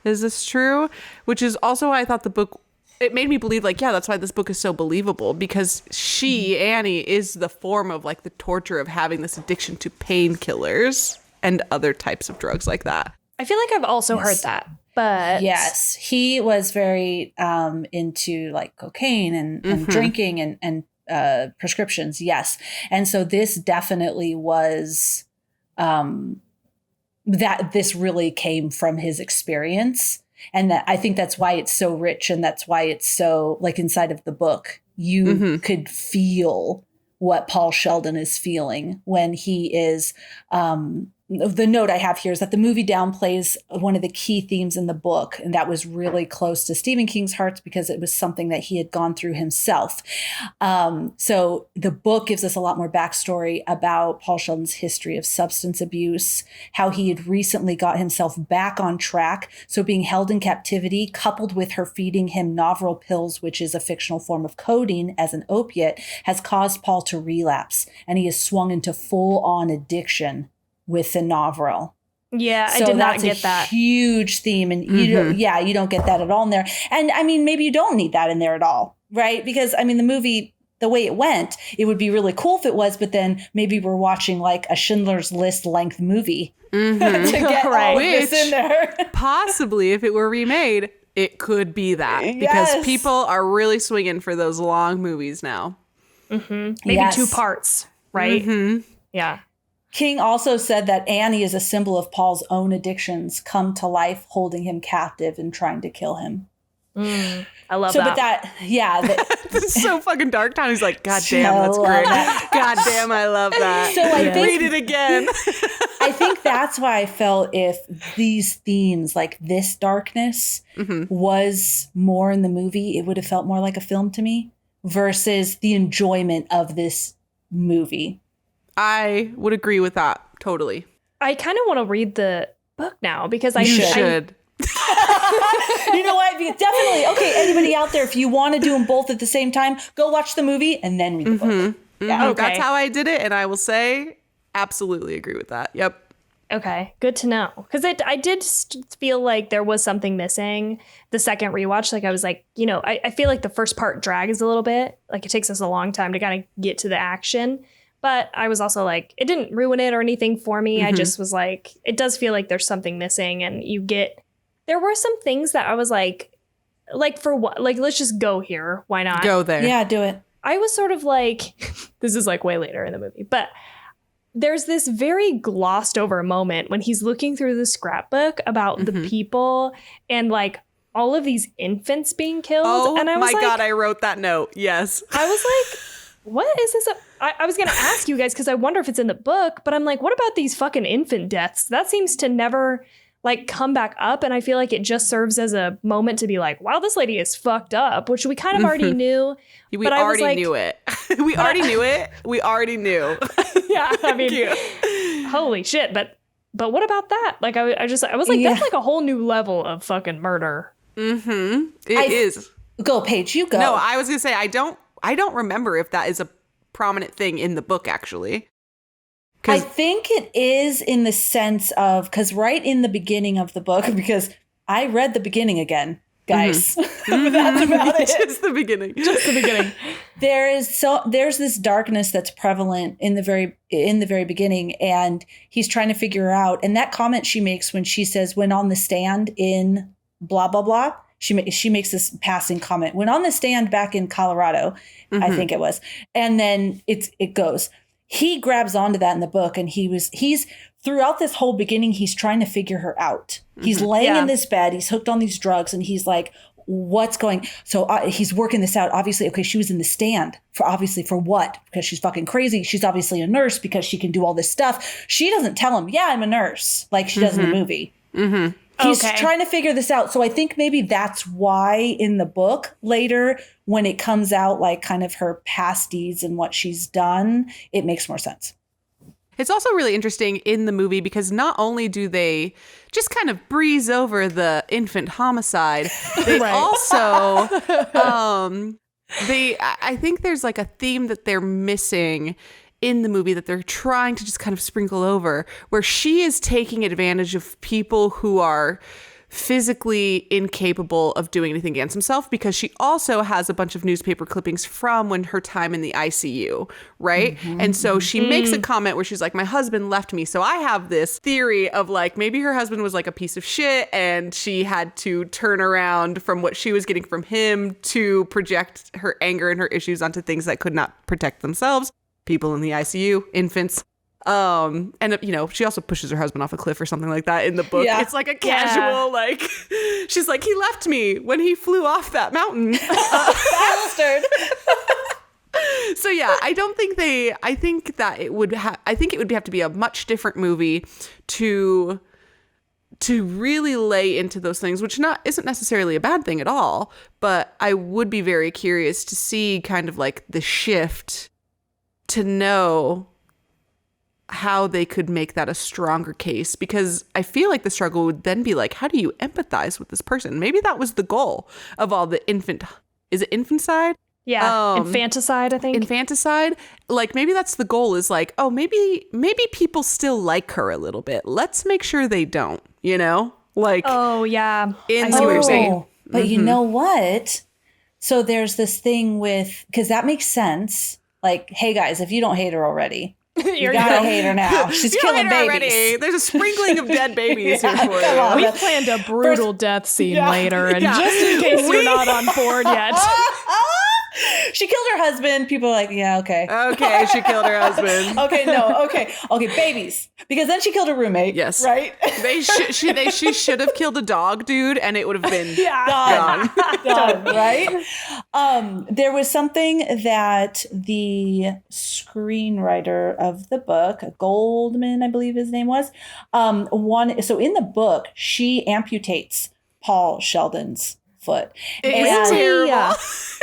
Is this true? Which is also why I thought the book, it made me believe like, yeah, that's why this book is so believable, because Annie, is the form of like the torture of having this addiction to painkillers and other types of drugs like that. I feel like I've also heard that, but Yes, he was very into like cocaine and drinking and prescriptions. Yes. And so this definitely was that this really came from his experience. And that I think that's why it's so rich, and that's why it's so like inside of the book, you could feel what Paul Sheldon is feeling when he is the note I have here is that the movie downplays one of the key themes in the book, and that was really close to Stephen King's heart because it was something that he had gone through himself. So the book gives us a lot more backstory about Paul Sheldon's history of substance abuse, how he had recently got himself back on track. So being held in captivity, coupled with her feeding him novel pills, which is a fictional form of codeine as an opiate, has caused Paul to relapse, and he has swung into full-on addiction with the novel. Yeah, I did not get that. Huge theme, and you don't get that at all in there. And I mean, maybe you don't need that in there at all, right? Because I mean, the movie, the way it went, it would be really cool if it was, but then maybe we're watching like a Schindler's List length movie to get all of this in there. Possibly, if it were remade, it could be that because people are really swinging for those long movies now. Maybe 2 parts, right? Yeah. King also said that Annie is a symbol of Paul's own addictions come to life, holding him captive and trying to kill him. I love that. But that, this is so fucking dark. Tony's like, God damn, that's great. God damn, I love that. So I think, read it again. I think that's why I felt if these themes, like this darkness, was more in the movie, it would have felt more like a film to me versus the enjoyment of this movie. I would agree with that. Totally. I kind of want to read the book now because I should. You know what? Definitely. Okay, anybody out there, if you want to do them both at the same time, go watch the movie and then read the book. Yeah. Okay. That's how I did it. And I will say, absolutely agree with that. Yep. Okay, good to know. Because I did feel like there was something missing the second rewatch. Like I was like, you know, I feel like the first part drags a little bit. Like it takes us a long time to kind of get to the action. But I was also like, it didn't ruin it or anything for me. I just was like, it does feel like there's something missing. And there were some things that I was like for what? Like, let's just go here. Why not? Go there. Yeah, do it. I was sort of like, this is like way later in the movie, but there's this very glossed over moment when he's looking through the scrapbook about the people and like all of these infants being killed. Oh and I was my like, God, I wrote that note. Yes. I was like, what is this? I was going to ask you guys because I wonder if it's in the book, but I'm like, what about these fucking infant deaths? That seems to never like come back up. And I feel like it just serves as a moment to be like, wow, this lady is fucked up, which we kind of already knew. We already knew it. We already knew it. We already knew. Yeah. I mean, holy shit. But what about that? Like, I was like, that's like a whole new level of fucking murder. It is. Go, Paige, you go. No, I was going to say, I don't remember if that is a prominent thing in the book, actually. I think it is in the sense of, because right in the beginning of the book, because I read the beginning again, guys. That's about it. Just the beginning. Just the beginning. There's this darkness that's prevalent in the very beginning, and he's trying to figure out. And that comment she makes when she says, "When on the stand in blah blah blah," she makes this passing comment. When on the stand back in Colorado, I think it was, and then it goes. He grabs onto that in the book, and he's throughout this whole beginning, he's trying to figure her out. He's laying in this bed, he's hooked on these drugs, and he's like, what's going? So he's working this out. Obviously, okay, she was in the stand for what? Because she's fucking crazy. She's obviously a nurse because she can do all this stuff. She doesn't tell him, yeah, I'm a nurse, like she does in the movie. He's trying to figure this out. So I think maybe that's why in the book later, when it comes out like kind of her past deeds and what she's done, it makes more sense. It's also really interesting in the movie because not only do they just kind of breeze over the infant homicide, they also, I think there's like a theme that they're missing in the movie that they're trying to just kind of sprinkle over, where she is taking advantage of people who are physically incapable of doing anything against himself, because she also has a bunch of newspaper clippings from when her time in the ICU, right? And so she makes a comment where she's like, my husband left me. So I have this theory of like, maybe her husband was like a piece of shit and she had to turn around from what she was getting from him to project her anger and her issues onto things that could not protect themselves. People in the ICU, infants. And, you know, she also pushes her husband off a cliff or something like that in the book. Yeah. It's like a casual, like, she's like, he left me when he flew off that mountain. Bastard. So yeah, I think that it would have to be a much different movie to really lay into those things, which isn't necessarily a bad thing at all, but I would be very curious to see kind of like the shift to know how they could make that a stronger case, because I feel like the struggle would then be like, how do you empathize with this person? Maybe that was the goal of all the infanticide? Yeah, infanticide, I think. Infanticide. Like, maybe that's the goal, is like, oh, maybe people still like her a little bit. Let's make sure they don't, you know? Like, oh, yeah. I see what you're saying. But you know what? So there's this thing with, because that makes sense. Like, hey, guys, if you don't hate her already, you gotta hate her now. She's killing babies. Already. There's a sprinkling of dead babies here for you. We planned a brutal death scene later, and just in case you're not on board yet. She killed her husband. People are like, yeah, okay. Okay, she killed her husband. Okay, babies. Because then she killed her roommate. Yes. Right? She should have killed a dog, dude, and it would have been gone. Right? There was something that the screenwriter of the book, Goldman, I believe his name was, so in the book, she amputates Paul Sheldon's foot. It's terrible.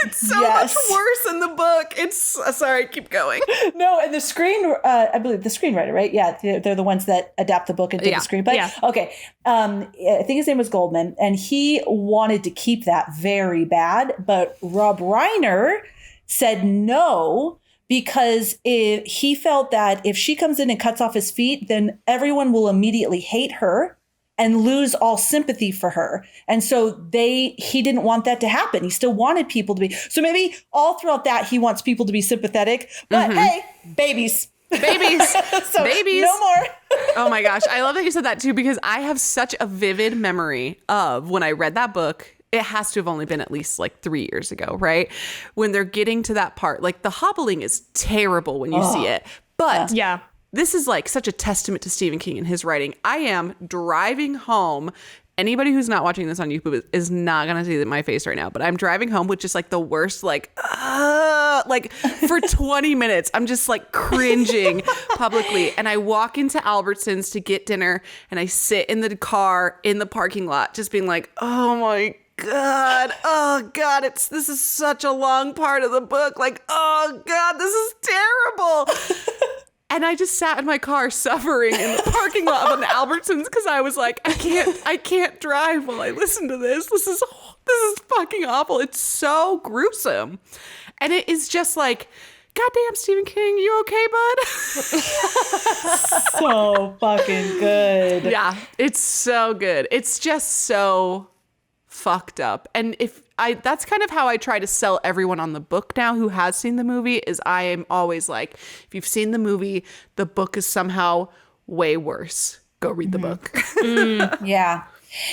It's so much worse in the book. It's sorry, keep going. No, and I believe the screenwriter, right? Yeah, they're the ones that adapt the book and do the screenplay. Yeah. Okay. I think his name was Goldman, and he wanted to keep that very bad, but Rob Reiner said no, because he felt that if she comes in and cuts off his feet, then everyone will immediately hate her and lose all sympathy for her. And so he didn't want that to happen. He still wanted people to be. So maybe all throughout that, he wants people to be sympathetic. But hey, babies. Babies. Babies. No more. Oh my gosh. I love that you said that too, because I have such a vivid memory of when I read that book. It has to have only been at least like 3 years ago, right? When they're getting to that part, like the hobbling is terrible when you see it. But this is like such a testament to Stephen King and his writing. I am driving home. Anybody who's not watching this on YouTube is not going to see my face right now, but I'm driving home with just like the worst, like for 20 minutes, I'm just like cringing publicly. And I walk into Albertsons to get dinner, and I sit in the car in the parking lot, just being like, oh my God, this is such a long part of the book. Like, oh God, this is terrible. And I just sat in my car suffering in the parking lot of an Albertsons, because I was like, I can't drive while I listen to this. This is fucking awful. It's so gruesome. And it is just like, goddamn, Stephen King, you okay, bud? So fucking good. Yeah, it's so good. It's just so fucked up. And that's kind of how I try to sell everyone on the book now who has seen the movie, is I am always like, if you've seen the movie, the book is somehow way worse. Go read the book. Yeah.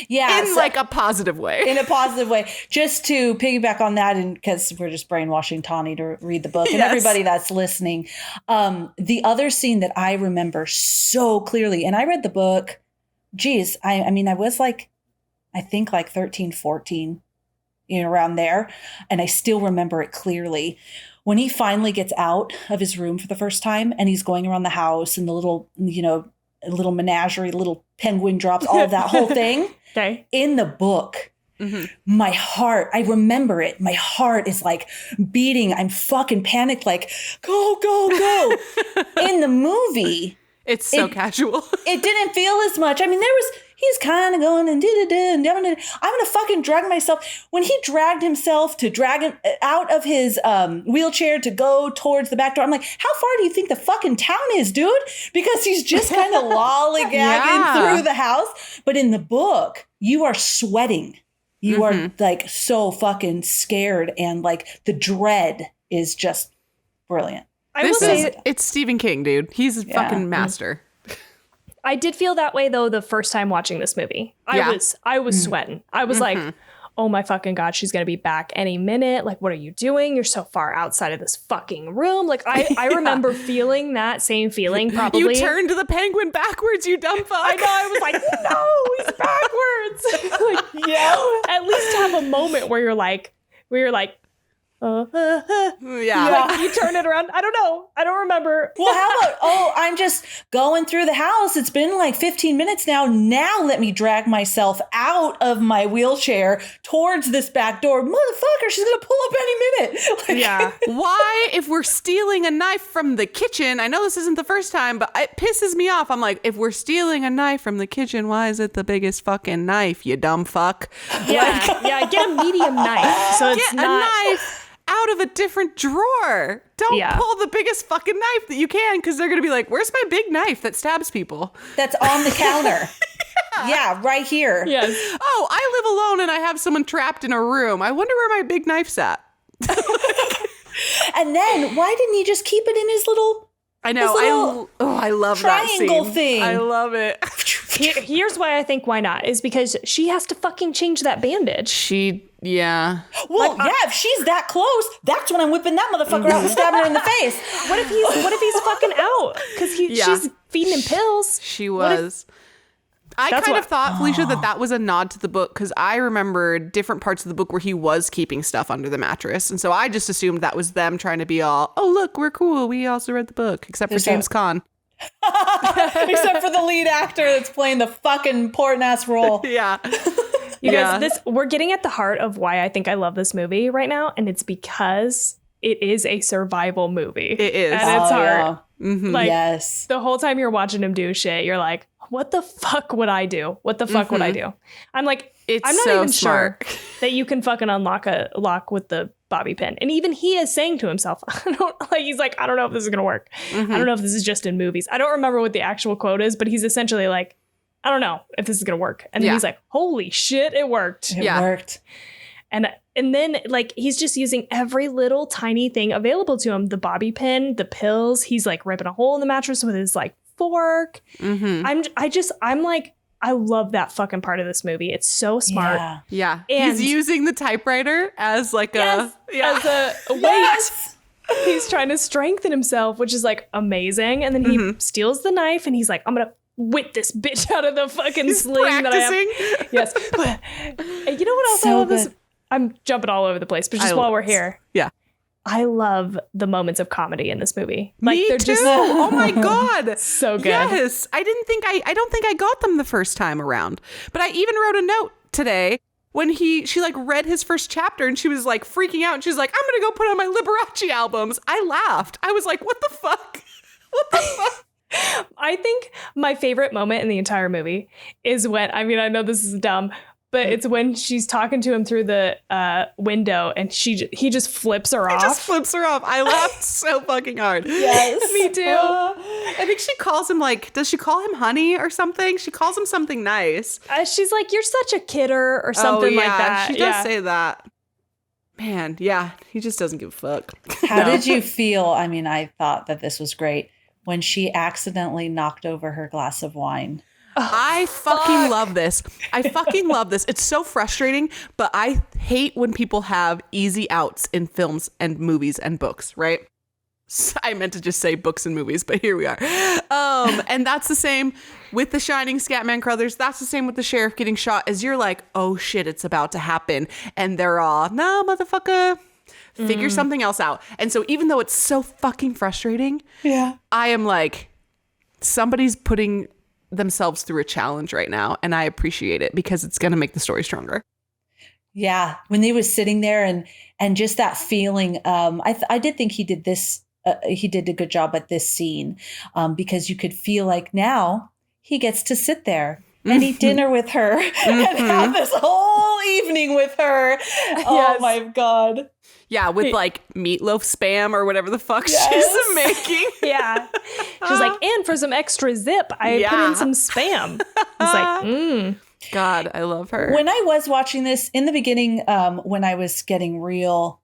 In like a positive way. In a positive way. Just to piggyback on that, and because we're just brainwashing Tawny to read the book, and everybody that's listening, the other scene that I remember so clearly, and I read the book, geez, I mean, I was like, I think like 13, 14, around there. And I still remember it clearly. When he finally gets out of his room for the first time, and he's going around the house, and the little, little menagerie, little penguin drops, all of that whole thing. Okay. In the book, my heart, I remember it. My heart is like beating. I'm fucking panicked, like, go, go, go. In the movie, it's so casual. It didn't feel as much. I mean, he's kind of going and I'm gonna fucking drag myself. When he dragged himself to drag him out of his wheelchair to go towards the back door, I'm like, how far do you think the fucking town is, dude? Because he's just kind of lollygagging through the house. But in the book, you are sweating. You are like so fucking scared, and like the dread is just brilliant. It's Stephen King, dude. He's a fucking master. I did feel that way though the first time watching this movie. I was sweating. I was like, oh my fucking God, she's gonna be back any minute. Like, what are you doing? You're so far outside of this fucking room. Like, I remember feeling that same feeling. Probably you turned the penguin backwards, you dumb fuck. I know. I was like, no, he's backwards. Like, at least have a moment where you're like, Yeah. Like, you turn it around. I don't know. I don't remember. Well, how about, I'm just going through the house. It's been like 15 minutes now. Now let me drag myself out of my wheelchair towards this back door. Motherfucker, she's going to pull up any minute. Like, Yeah. Why, if we're stealing a knife from the kitchen, I know this isn't the first time, but it pisses me off. I'm like, if we're stealing a knife from the kitchen, why is it the biggest fucking knife, you dumb fuck? Yeah. Get a medium knife. So it's Get not a knife out of a different drawer. Don't pull the biggest fucking knife that you can, because they're going to be like, where's my big knife that stabs people? That's on the counter. Yeah, right here. Yes. Oh, I live alone and I have someone trapped in a room. I wonder where my big knife's at. And then why didn't he just keep it in his little I know. I love that scene. triangle thing? I love it. Here's why I think why not is because she has to fucking change that bandage. Well, if she's that close, that's when I'm whipping that motherfucker out and stabbing her in the face. What if he's fucking out? Because she's feeding him pills. She was. I kind of thought, Felicia, that was a nod to the book, because I remember different parts of the book where he was keeping stuff under the mattress. And so I just assumed that was them trying to be all, oh, look, we're cool. We also read the book, except for James Caan. Except for the lead actor that's playing the fucking important ass role. Yeah. You guys, we're getting at the heart of why I think I love this movie right now. And it's because it is a survival movie. It is. At its heart. Yeah. Mm-hmm. Like, yes. the whole time you're watching him do shit, you're like, what the fuck would I do? What the fuck would I do? I'm like, I'm not even smart. sure that you can fucking unlock a lock with the bobby pin. And even he is saying to himself, he's like, I don't know if this is going to work. I don't know if this is just in movies. I don't remember what the actual quote is, but he's essentially like, I don't know if this is going to work. And then he's like, holy shit, it worked. It worked. And then like he's just using every little tiny thing available to him. The bobby pin, the pills. He's like ripping a hole in the mattress with his like fork. I'm like, I love that fucking part of this movie. It's so smart. Yeah. And he's using the typewriter as like as a weight. He's trying to strengthen himself, which is like amazing. And then he steals the knife and he's like, I'm gonna whip this bitch out of the fucking sling that I have. Yes. And you know what else I love this? I'm jumping all over the place, but just while we're here. Yeah. I love the moments of comedy in this movie. Like Me they're too. just Oh my God. so good. Yes. I don't think I got them the first time around. But I even wrote a note today when she like read his first chapter and she was like freaking out and she was like, I'm gonna go put on my Liberace albums. I laughed. I was like, what the fuck? What the fuck? I think my favorite moment in the entire movie is when, I mean, I know this is dumb, but it's when she's talking to him through the window and he just flips her off. He just flips her off. I laughed so fucking hard. Yes. Me too. I think she calls him like, does she call him honey or something? She calls him something nice. She's like, you're such a kidder or something like that. She does say that. Man, yeah, he just doesn't give a fuck. How did you feel? I mean, I thought that this was great when she accidentally knocked over her glass of wine. I fucking love this. I fucking love this. It's so frustrating, but I hate when people have easy outs in films and movies and books, right? I meant to just say books and movies, but here we are. And that's the same with The Shining, Scatman Crothers. That's the same with the sheriff getting shot, as you're like, oh shit, it's about to happen. And they're all, no, motherfucker, figure something else out. And so even though it's so fucking frustrating, I am like, somebody's putting themselves through a challenge right now, and I appreciate it because it's going to make the story stronger. Yeah, when he was sitting there and just that feeling, I did think he did this. He did a good job at this scene because you could feel like now he gets to sit there and eat dinner with her and have this whole evening with her. Oh my God. Yeah, with like meatloaf spam or whatever the fuck she's making. Yeah. She's like, and for some extra zip, I put in some spam. It's like, God, I love her. When I was watching this in the beginning, when I was getting real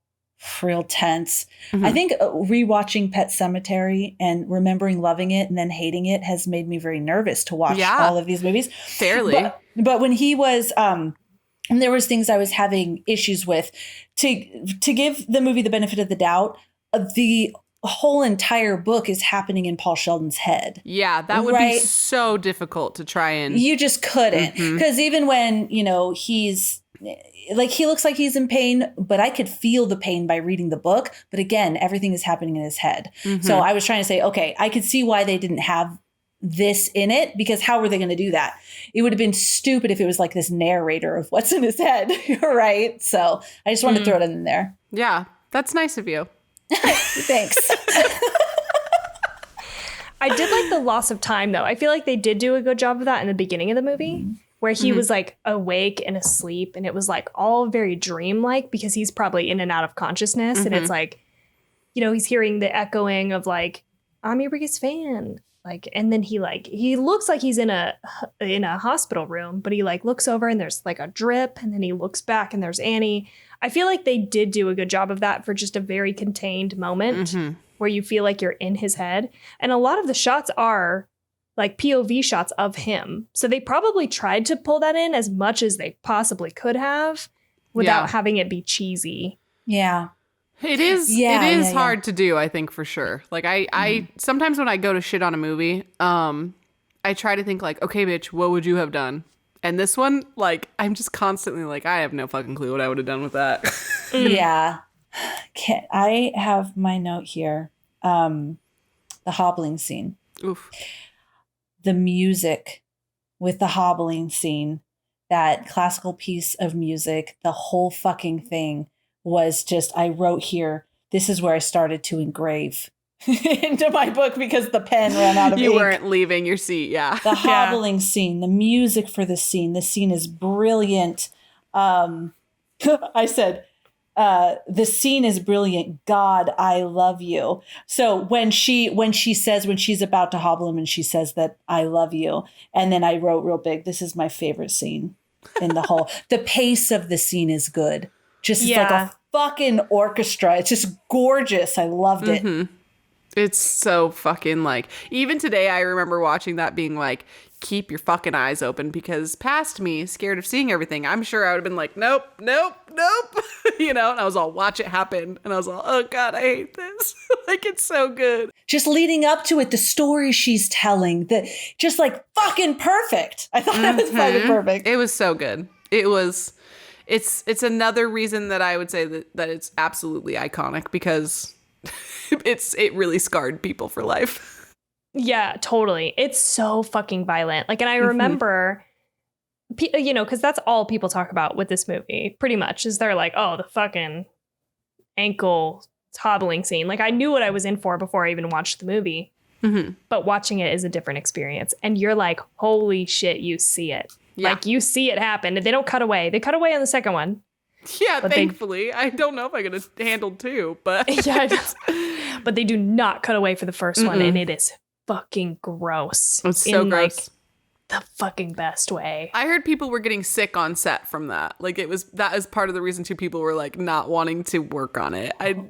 tense, I think rewatching Pet Sematary and remembering loving it and then hating it has made me very nervous to watch all of these movies. Fairly. But when he was, and there was things I was having issues with, to give the movie the benefit of the doubt, the whole entire book is happening in Paul Sheldon's head. Yeah, that would be so difficult to try and... You just couldn't. Because even when, he's like he looks like he's in pain, but I could feel the pain by reading the book. But again, everything is happening in his head. So I was trying to say, okay, I could see why they didn't have this in it, because how were they going to do that? It would have been stupid if it was like this narrator of what's in his head, right? So I just wanted to throw it in there. Yeah, that's nice of you. Thanks. I did like the loss of time, though. I feel like they did do a good job of that in the beginning of the movie, where he was like awake and asleep, and it was like all very dreamlike because he's probably in and out of consciousness. And it's like, you know, he's hearing the echoing of like, I'm your biggest fan. Like, and then he looks like he's in a hospital room, but he like looks over and there's like a drip, and then he looks back and there's Annie. I feel like they did do a good job of that for just a very contained moment where you feel like you're in his head. And a lot of the shots are like POV shots of him. So they probably tried to pull that in as much as they possibly could have without having it be cheesy. Yeah. It is hard to do, I think, for sure. Like I sometimes when I go to shit on a movie, I try to think like, okay, bitch, what would you have done? And this one, like, I'm just constantly like, I have no fucking clue what I would have done with that. Yeah. I have my note here. The hobbling scene. Oof. The music with the hobbling scene, that classical piece of music, the whole fucking thing was just, I wrote here, this is where I started to engrave into my book because the pen ran out of ink. You weren't leaving your seat, yeah. The hobbling scene, the music for the scene is brilliant. I said, the scene is brilliant. God, I love you. So when she's about to hobble him and she says that I love you. And then I wrote real big, this is my favorite scene in the whole, the pace of the scene is good. Just like a fucking orchestra. It's just gorgeous. I loved it. It's so fucking like, even today I remember watching that being like, keep your fucking eyes open, because past me, scared of seeing everything, I'm sure I would have been like, nope. You know, and I was all, watch it happen. And I was all, oh God, I hate this. Like, it's so good. Just leading up to it, the story she's telling, just like fucking perfect. I thought it was fucking perfect. It was so good. It's another reason that I would say that it's absolutely iconic, because it really scarred people for life. Yeah, totally. It's so fucking violent. Like, and I remember, you know, because that's all people talk about with this movie, pretty much, is they're like, oh, the fucking ankle hobbling scene. Like, I knew what I was in for before I even watched the movie. But watching it is a different experience. And you're like, holy shit, you see it. Yeah. Like, you see it happen. They don't cut away. They cut away on the second one. Yeah, thankfully. I don't know if I could have handled two, but... But they do not cut away for the first one, and it is fucking gross. It's so gross. Like, the fucking best way. I heard people were getting sick on set from that. Like, that is part of the reason too people were like not wanting to work on it. That,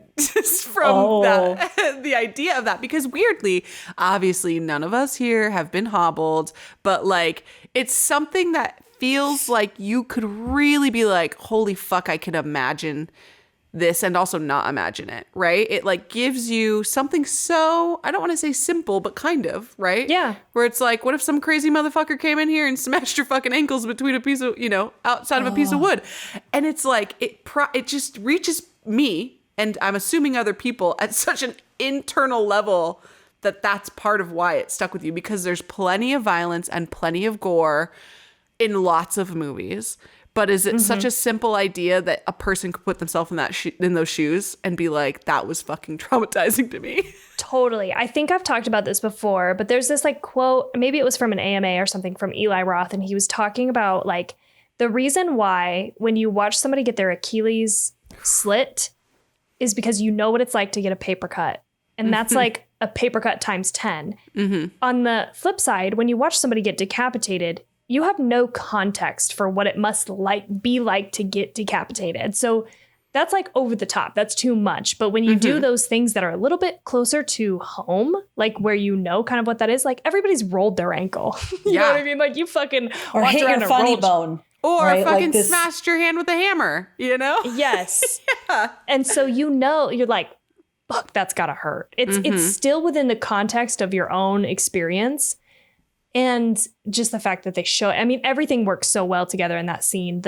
the idea of that, because weirdly, obviously none of us here have been hobbled, but like, it's something that feels like you could really be like, holy fuck, I can imagine this and also not imagine it, right? It like gives you something so, I don't want to say simple, but kind of, right? Yeah. Where it's like, what if some crazy motherfucker came in here and smashed your fucking ankles between a piece of, you know, outside of a piece of wood? And it's like, it just reaches me, and I'm assuming other people, at such an internal level that that's part of why it stuck with you, because there's plenty of violence and plenty of gore in lots of movies. But is it such a simple idea that a person could put themselves in in those shoes and be like, that was fucking traumatizing to me? Totally. I think I've talked about this before, but there's this like quote, maybe it was from an AMA or something, from Eli Roth, and he was talking about like the reason why when you watch somebody get their Achilles slit is because you know what it's like to get a paper cut. And that's like a paper cut times 10. On the flip side, when you watch somebody get decapitated, you have no context for what it must be like to get decapitated. So that's like over the top. That's too much. But when you do those things that are a little bit closer to home, like where you know kind of what that is, like everybody's rolled their ankle. You know what I mean? Like you fucking or hit your funny bone. Or fucking like smashed your hand with a hammer, you know? Yes. And so you know, you're like, fuck, that's gotta hurt. It's still within the context of your own experience. And just the fact that they show, I mean, everything works so well together in that scene.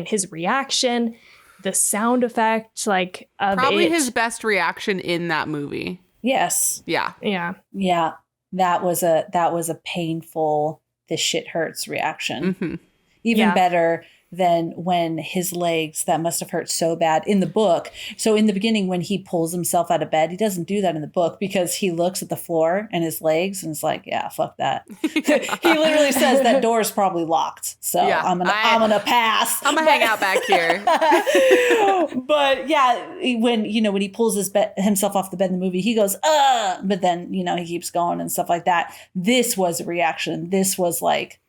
His reaction, the sound effect, like of probably it. his best reaction in that movie. Yes. Yeah. Yeah. Yeah. That was a painful, this shit hurts reaction. Mm-hmm. Even better than when his legs, that must have hurt so bad in the book. So in the beginning, when he pulls himself out of bed, he doesn't do that in the book because he looks at the floor and his legs and is like, yeah, fuck that. He literally says that door is probably locked. So I'm gonna pass. I'm gonna hang out back here. But yeah, when he pulls himself off the bed in the movie, he goes, but then, he keeps going and stuff like that. This was a reaction. This was like,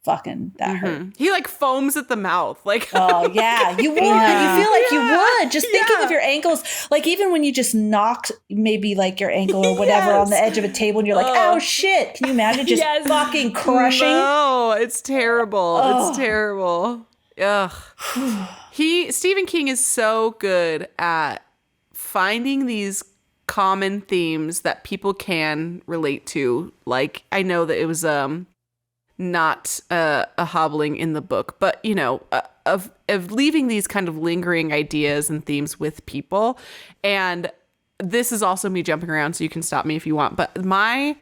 fucking that hurt. He like foams at the mouth. Like, oh yeah, you would. You feel like you would. Just thinking of your ankles, like even when you just knocked maybe like your ankle or whatever on the edge of a table and you're like, oh shit. Can you imagine just fucking crushing? No, it's terrible. It's terrible. Ugh. Stephen King is so good at finding these common themes that people can relate to. Like, I know that it was not a hobbling in the book, but of leaving these kind of lingering ideas and themes with people. And this is also me jumping around, so you can stop me if you want. But my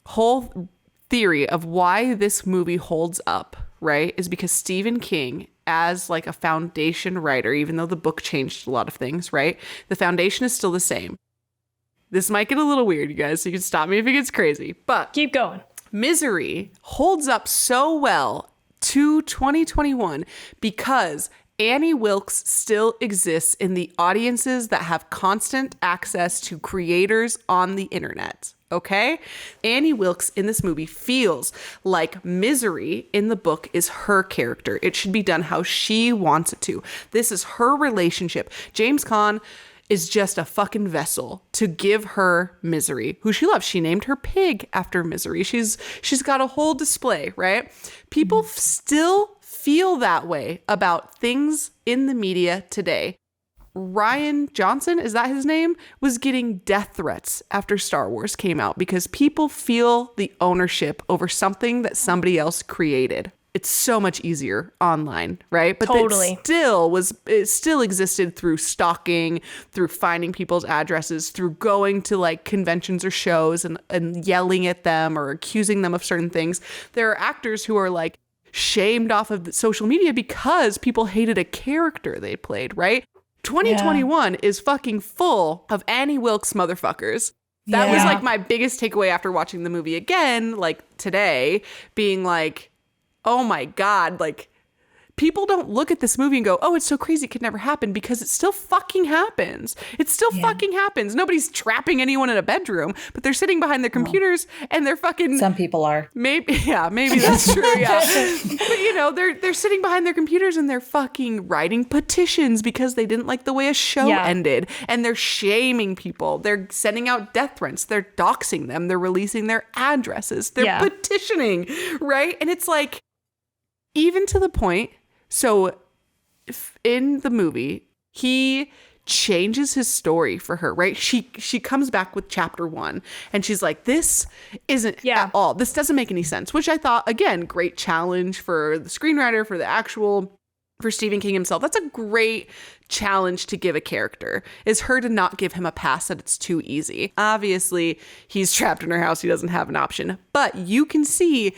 whole theory of why this movie holds up, right, is because Stephen King, as like a foundation writer, even though the book changed a lot of things, right, the foundation is still the same. This might get a little weird, you guys, so you can stop me if it gets crazy, but keep going. Misery holds up so well to 2021 because Annie Wilkes still exists in the audiences that have constant access to creators on the internet. Okay? Annie Wilkes in this movie feels like Misery in the book is her character. It should be done how she wants it to. This is her relationship. James Caan is just a fucking vessel to give her Misery, who she loves. She named her pig after Misery. She's got a whole display, right? People still feel that way about things in the media today. Rian Johnson, is that his name, was getting death threats after Star Wars came out because people feel the ownership over something that somebody else created. It's so much easier online, right? But totally. It still existed through stalking, through finding people's addresses, through going to like conventions or shows and yelling at them or accusing them of certain things. There are actors who are like shamed off of social media because people hated a character they played, right? 2021 is fucking full of Annie Wilkes motherfuckers. That was like my biggest takeaway after watching the movie again, like today, being like, oh my God, like people don't look at this movie and go, oh, it's so crazy, it could never happen, because it still fucking happens. It still fucking happens. Nobody's trapping anyone in a bedroom, but they're sitting behind their computers and they're fucking... Some people are. Maybe that's true, But they're sitting behind their computers and they're fucking writing petitions because they didn't like the way a show ended. And they're shaming people. They're sending out death threats. They're doxing them. They're releasing their addresses. They're petitioning, right? And it's like, even to the point... So in the movie, he changes his story for her, right? She comes back with chapter 1 and she's like, this isn't at all. This doesn't make any sense, which I thought, again, great challenge for the screenwriter, for Stephen King himself. That's a great challenge to give a character, is her to not give him a pass that it's too easy. Obviously, he's trapped in her house. He doesn't have an option, but you can see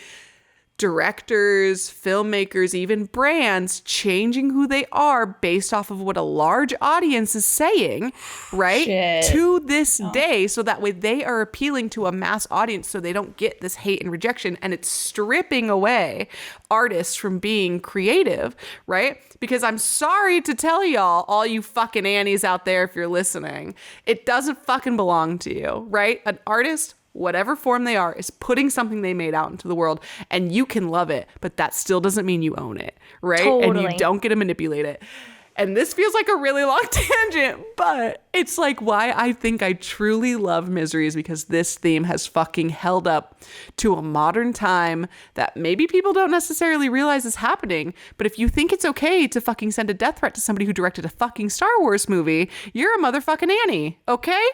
directors, filmmakers, even brands changing who they are based off of what a large audience is saying, right? To this day, so that way they are appealing to a mass audience so they don't get this hate and rejection, and it's stripping away artists from being creative, right? Because I'm sorry to tell y'all, all you fucking Annies out there, if you're listening, it doesn't fucking belong to you, right? An artist, whatever form they are, is putting something they made out into the world, and you can love it, but that still doesn't mean you own it, right? Totally. And you don't get to manipulate it. And this feels like a really long tangent, but it's like why I think I truly love Misery is because this theme has fucking held up to a modern time that maybe people don't necessarily realize is happening. But if you think it's okay to fucking send a death threat to somebody who directed a fucking Star Wars movie, you're a motherfucking Annie, okay?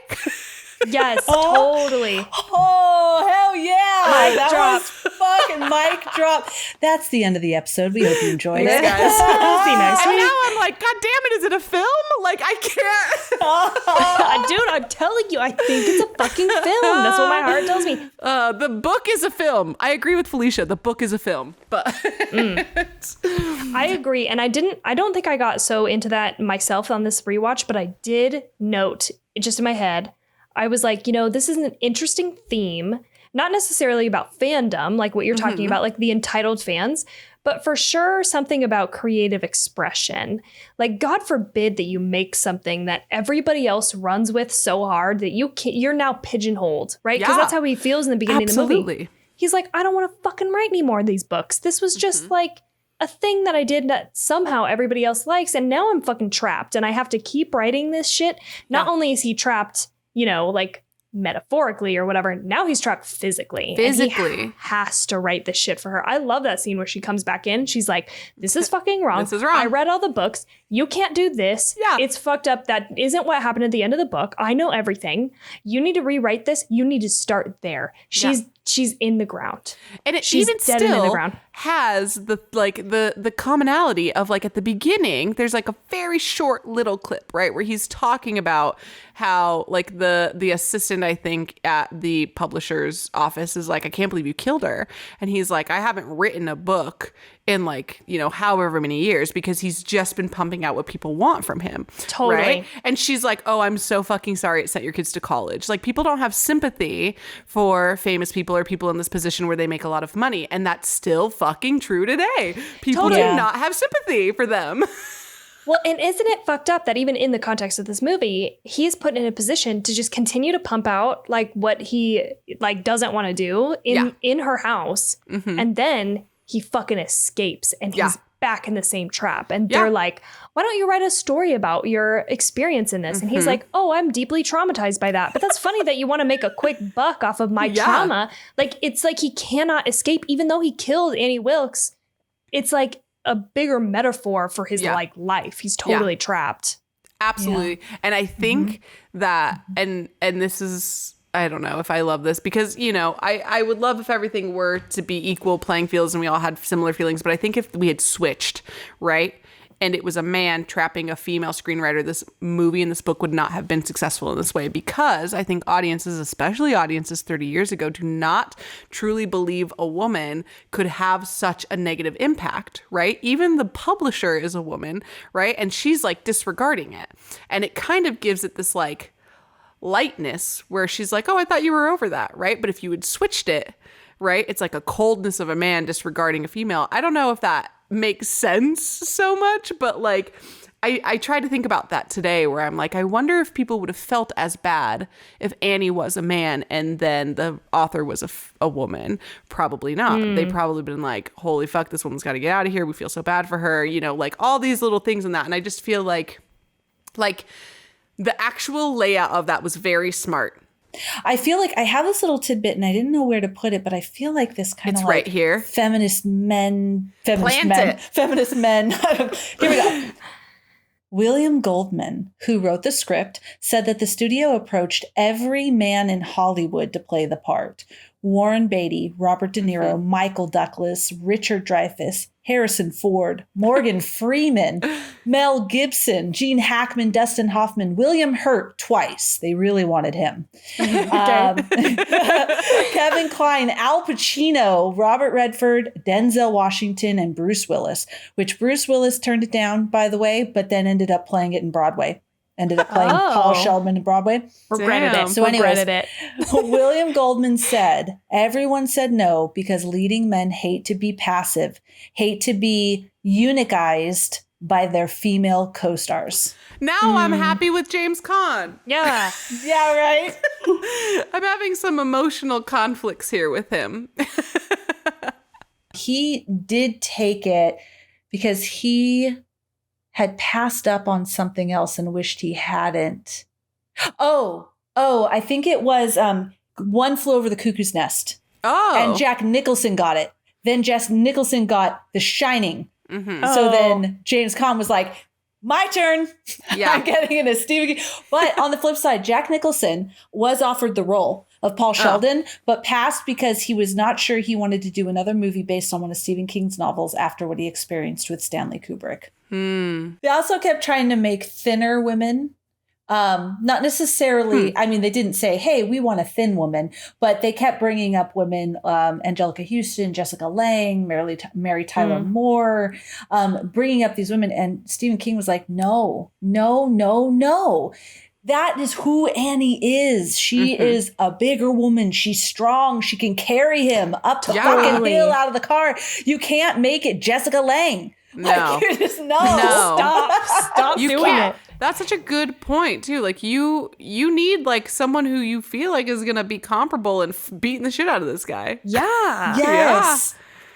Yes, totally. Oh, hell yeah. Mic drop. fuck? And mic drop. That's the end of the episode. We hope you enjoyed it. Thanks, guys. See you next And week. now I'm like, God damn it, is it a film? Like, I can't. Dude, I'm telling you, I think it's a fucking film. That's what my heart tells me. The book is a film. I agree with Felicia. The book is a film. But I agree. And I don't think I got so into that myself on this rewatch, but I did note just in my head, I was like, this is an interesting theme, not necessarily about fandom, like what you're talking about, like the entitled fans, but for sure something about creative expression. Like, God forbid that you make something that everybody else runs with so hard that you're now pigeonholed, right? Because that's how he feels in the beginning of the movie. He's like, I don't want to fucking write any more of these books. This was just like a thing that I did that somehow everybody else likes. And now I'm fucking trapped and I have to keep writing this shit. Not only is he trapped, like metaphorically or whatever, now he's trapped physically. And he has to write this shit for her. I love that scene where she comes back in. She's like, this is fucking wrong. This is wrong. I read all the books. You can't do this. Yeah. It's fucked up. That isn't what happened at the end of the book. I know everything. You need to rewrite this. You need to start there. She's in the ground. And she's even dead still in the ground. Has the commonality of like at the beginning, there's like a very short little clip, right? Where he's talking about how like the assistant, I think, at the publisher's office is like, I can't believe you killed her. And he's like, I haven't written a book in like, however many years, because he's just been pumping out what people want from him. Totally. Right? And she's like, oh, I'm so fucking sorry it sent your kids to college. Like, people don't have sympathy for famous people or people in this position where they make a lot of money. And that's still fucking true today. People do not have sympathy for them. Well, and isn't it fucked up that even in the context of this movie, he's put in a position to just continue to pump out like what he like doesn't want to do in her house. And then he fucking escapes and he's back in the same trap. And they're like, why don't you write a story about your experience in this? And he's like, oh, I'm deeply traumatized by that. But that's funny that you want to make a quick buck off of my trauma. Like, it's like he cannot escape, even though he killed Annie Wilkes. It's like a bigger metaphor for his like life. He's totally trapped. Absolutely. And I think that, and this is, I don't know if I love this because, I would love if everything were to be equal playing fields and we all had similar feelings. But I think if we had switched, right, and it was a man trapping a female screenwriter, this movie and this book would not have been successful in this way, because I think audiences, especially audiences 30 years ago, do not truly believe a woman could have such a negative impact, right? Even the publisher is a woman, right? And she's like disregarding it. And it kind of gives it this like lightness where she's like, oh, I thought you were over that, right? But if you had switched it, right, it's like a coldness of a man disregarding a female. I don't know if that makes sense so much, but like I try to think about that today where I'm like, I wonder if people would have felt as bad if Annie was a man and then the author was a woman. Probably not. They probably been like, holy fuck, this woman's got to get out of here. We feel so bad for her, like all these little things and that. And I just feel like the actual layout of that was very smart. I feel like I have this little tidbit and I didn't know where to put it, but I feel like this kind of like right here. Feminist men. Here we go. William Goldman, who wrote the script, said that the studio approached every man in Hollywood to play the part. Warren Beatty, Robert De Niro, Michael Douglas, Richard Dreyfuss, Harrison Ford, Morgan Freeman, Mel Gibson, Gene Hackman, Dustin Hoffman, William Hurt twice. They really wanted him. Kevin Kline, Al Pacino, Robert Redford, Denzel Washington, and Bruce Willis, which Bruce Willis turned it down, by the way, but then ended up playing it in Broadway. Ended up playing Paul Sheldon in Broadway. Regretted it. So anyways, William Goldman said, everyone said no because leading men hate to be passive, hate to be eunuchized by their female co-stars. Now I'm happy with James Caan. Yeah. Yeah, right? I'm having some emotional conflicts here with him. He did take it because he had passed up on something else and wished he hadn't. Oh, I think it was One Flew Over the Cuckoo's Nest. Oh. And Jack Nicholson got it. Then Jack Nicholson got The Shining. So then James Caan was like, my turn. Yeah. I'm getting into Stephen King. But on the flip side, Jack Nicholson was offered the role. of Paul Sheldon, but passed because he was not sure he wanted to do another movie based on one of Stephen King's novels after what he experienced with Stanley Kubrick. They also kept trying to make thinner women. Not necessarily, I mean, they didn't say, hey, we want a thin woman, but they kept bringing up women, Angelica Houston, Jessica Lange, Mary Tyler Moore, bringing up these women. And Stephen King was like, no. That is who Annie is. She is a bigger woman. She's strong. She can carry him up the fucking hill out of the car. You can't make it Jessica Lange. No. Like, you're just, no. Stop You doing can't. it. That's such a good point too. Like you need like someone who you feel like is gonna be comparable and beating the shit out of this guy. Yeah. Yes.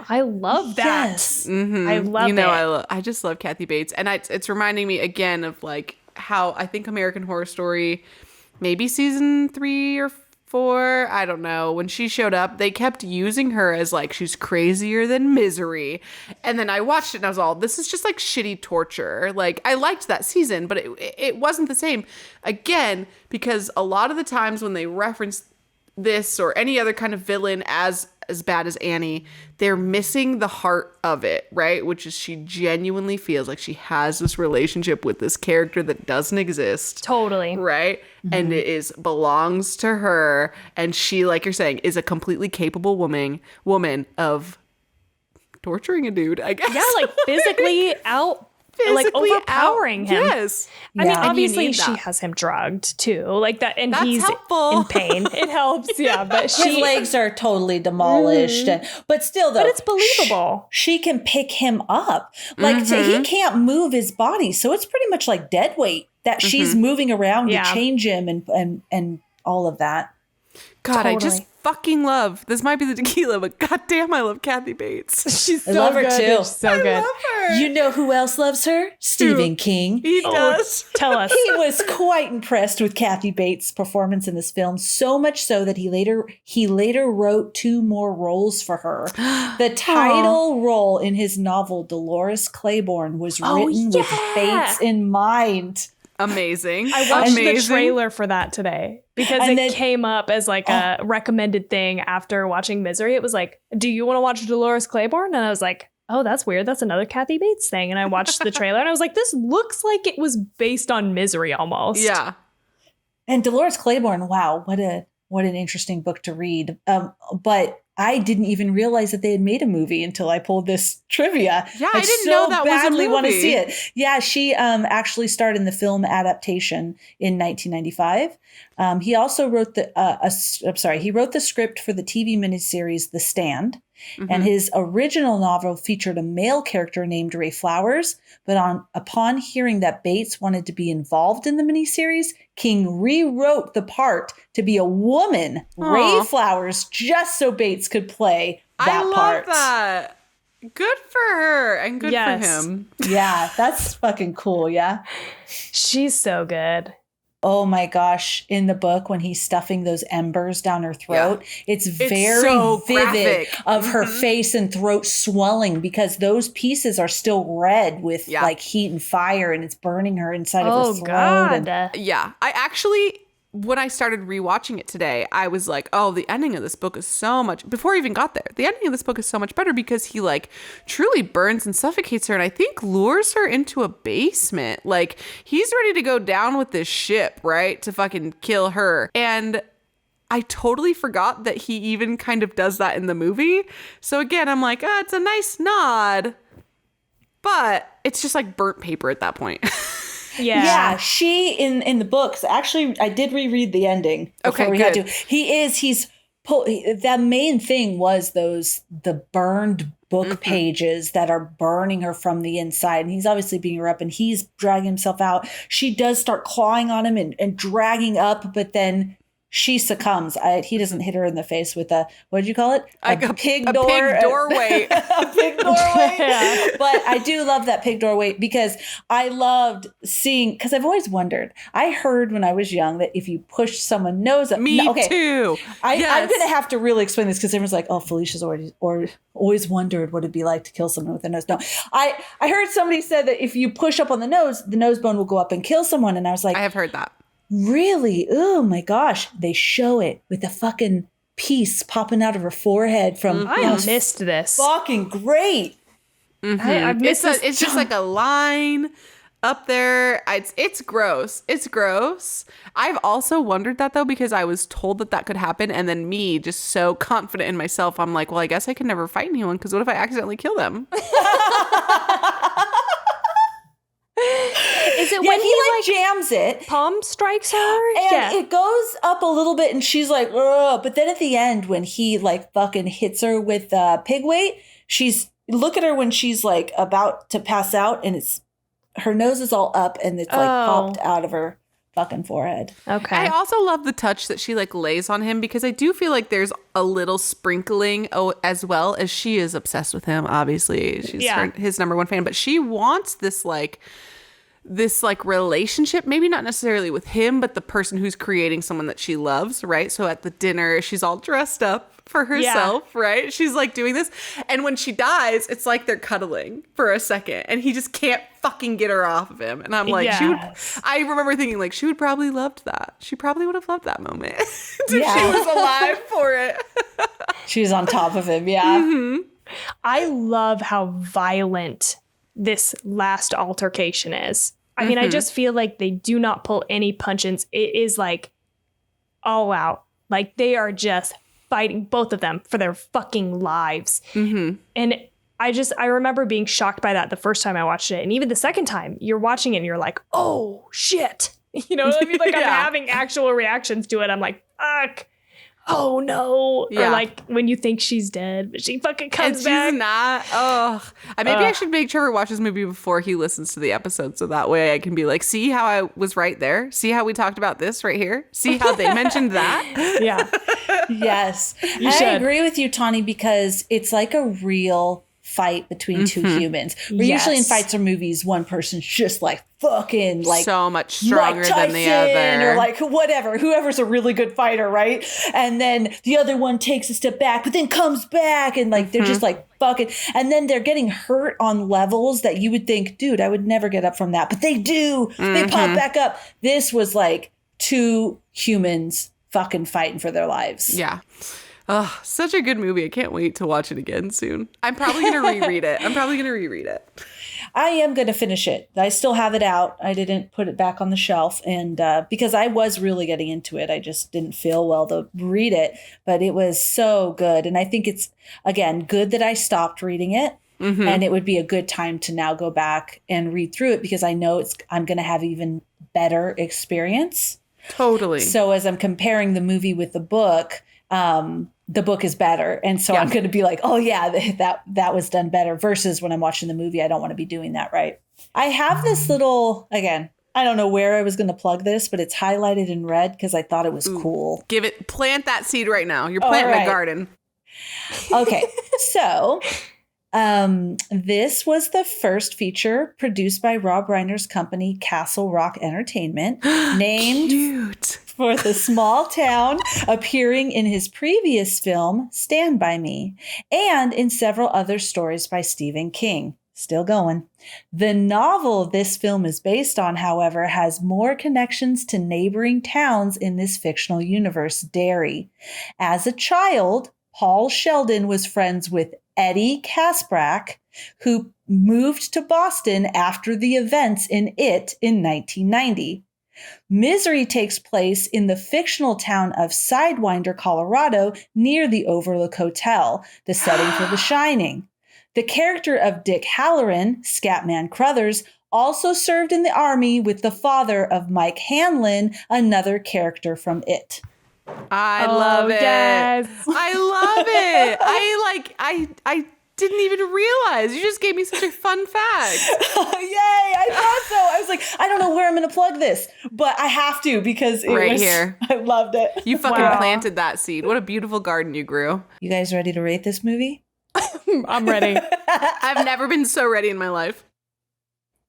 I love that. Yes. I love it. I just love Kathy Bates, and it's reminding me again of like how I think American Horror Story, maybe season 3 or 4, I don't know, when she showed up, they kept using her as like she's crazier than Misery, and then I watched it and I was all, this is just like shitty torture. Like I liked that season, but it wasn't the same again, because a lot of the times when they reference this or any other kind of villain as bad as Annie, they're missing the heart of it, right? Which is she genuinely feels like she has this relationship with this character that doesn't exist. Totally. Right? And it belongs to her. And she, like you're saying, is a completely capable woman of torturing a dude, I guess. Yeah, like physically overpowering him. Yes. I mean, Yeah. obviously she has him drugged too, like that, and That's he's helpful. in pain. It helps, yeah. But His legs are totally demolished, but still, though, but it's believable. She can pick him up. Like he can't move his body, so it's pretty much like dead weight that she's moving around to change him and all of that. God, Totally. I just fucking love, this might be the tequila, but goddamn, I love Kathy Bates. She's I love her good. too. She's so good. Love her. You know who else loves her? Stephen King. He does. Tell us. He was quite impressed with Kathy Bates' performance in this film, so much so that he later wrote 2 more roles for her. The title role in his novel Dolores Claiborne was written with Bates in mind. Amazing. I watched the trailer for that today because it came up as like a recommended thing after watching Misery. It was like, do you want to watch Dolores Claiborne? And I was like, oh, that's weird. That's another Kathy Bates thing. And I watched the trailer and I was like, this looks like it was based on Misery almost. Yeah. And Dolores Claiborne, wow, what an interesting book to read. But I didn't even realize that they had made a movie until I pulled this trivia. Yeah, I didn't know that was a badly want to movie. see it. Yeah, she actually starred in the film adaptation in 1995. He also wrote he wrote the script for the TV miniseries The Stand. And his original novel featured a male character named Ray Flowers, but upon hearing that Bates wanted to be involved in the miniseries, King rewrote the part to be a woman, Ray Flowers, just so Bates could play that part. I love that. Good for her and good for him. Yeah, that's fucking cool, yeah? She's so good. Oh my gosh, in the book when he's stuffing those embers down her throat, it's very so vivid graphic. of her face and throat swelling because those pieces are still red with like heat and fire and it's burning her inside of her throat. God. Yeah. I actually, when I started rewatching it today, I was like, oh, the ending of this book is so much, before I even got there, the ending of this book is so much better because he like truly burns and suffocates her and I think lures her into a basement. Like he's ready to go down with this ship, right? To fucking kill her. And I totally forgot that he even kind of does that in the movie. So again, I'm like, it's a nice nod, but it's just like burnt paper at that point. Yeah, she in the books, actually, I did reread the ending before we had to. The main thing was the burned book pages that are burning her from the inside. And he's obviously beating her up and he's dragging himself out. She does start clawing on him and dragging up, but then she succumbs. He doesn't hit her in the face with what did you call it? A pig doorway. A pig doorway. But I do love that pig doorway because I loved seeing, because I've always wondered. I heard when I was young that if you push someone's nose up. Me too. I'm going to have to really explain this because everyone's like, oh, Felicia's always wondered what it'd be like to kill someone with a nose. No, I heard somebody said that if you push up on the nose bone will go up and kill someone. And I was like, I have heard that. Really? Oh my gosh. They show it with the fucking piece popping out of her forehead from. I missed this. Fucking great. I've missed this. It's just like a line up there. It's gross. It's gross. I've also wondered that though, because I was told that could happen, and then me just so confident in myself, I'm like, well, I guess I can never fight anyone, because what if I accidentally kill them? Is it Yeah, when he like jams it. palm strikes her? And it goes up a little bit and she's like, ugh. But then at the end, when he like fucking hits her with pig weight, look at her when she's like about to pass out, and her nose is all up and it's like popped out of her fucking forehead. Okay. I also love the touch that she like lays on him, because I do feel like there's a little sprinkling as well, as she is obsessed with him. Obviously, she's his number one fan, but she wants this relationship, maybe not necessarily with him, but the person who's creating someone that she loves, right? So at the dinner, she's all dressed up for herself, right? She's like doing this. And when she dies, it's like they're cuddling for a second, and he just can't fucking get her off of him. And I'm like, I remember thinking like, she would probably loved that. She probably would have loved that moment if she was alive for it. She's on top of him. Yeah. Mm-hmm. I love how violent this last altercation is. I mean, I just feel like they do not pull any punches. It is like all out. Like they are just fighting, both of them, for their fucking lives. And I remember being shocked by that the first time I watched it. And even the second time, you're watching it and you're like, oh shit. You know what I mean? Like I'm having actual reactions to it. I'm like, fuck. Oh no. Or like when you think she's dead, but she fucking comes back. She's not. Oh, maybe I should make Trevor watch this movie before he listens to the episode, so that way I can be like, see how I was right there? See how we talked about this right here? See how they mentioned that? Yeah. Yes. I agree with you, Tawny, because it's like a real fight between two humans. Where usually in fights or movies, one person's just like fucking like so much stronger than the other, or like whoever's a really good fighter, right? And then the other one takes a step back, but then comes back, and like they're just like fucking, and then they're getting hurt on levels that you would think, dude, I would never get up from that, but they do. They pop back up. This was like two humans fucking fighting for their lives. Yeah. Oh, such a good movie. I can't wait to watch it again soon. I'm probably going to reread it. I am going to finish it. I still have it out. I didn't put it back on the shelf. And because I was really getting into it, I just didn't feel well to read it. But it was so good. And I think it's, again, good that I stopped reading it. And it would be a good time to now go back and read through it, because I know I'm going to have even better experience. Totally. So as I'm comparing the movie with the book is better. And so I'm going to be like, oh yeah, that was done better, versus when I'm watching the movie, I don't want to be doing that. Right. I have this little, again, I don't know where I was going to plug this, but it's highlighted in red because I thought it was cool. Plant that seed right now. You're planting a garden. Okay. So this was the first feature produced by Rob Reiner's company, Castle Rock Entertainment, named Cute. For the small town, appearing in his previous film, Stand By Me, and in several other stories by Stephen King. Still going. The novel this film is based on, however, has more connections to neighboring towns in this fictional universe, Derry. As a child, Paul Sheldon was friends with Eddie Kasprak, who moved to Boston after the events in It in 1990. Misery takes place in the fictional town of Sidewinder, Colorado, near the Overlook Hotel, the setting for The Shining. The character of Dick Halloran, Scatman Crothers, also served in the army with the father of Mike Hanlon, another character from It. I love it. Yes. I love it. I didn't even realize. You just gave me such a fun fact. Yay, I thought so. I was like, I don't know where I'm going to plug this, but I have to because here. I loved it. You fucking planted that seed. What a beautiful garden you grew. You guys ready to rate this movie? I'm ready. I've never been so ready in my life.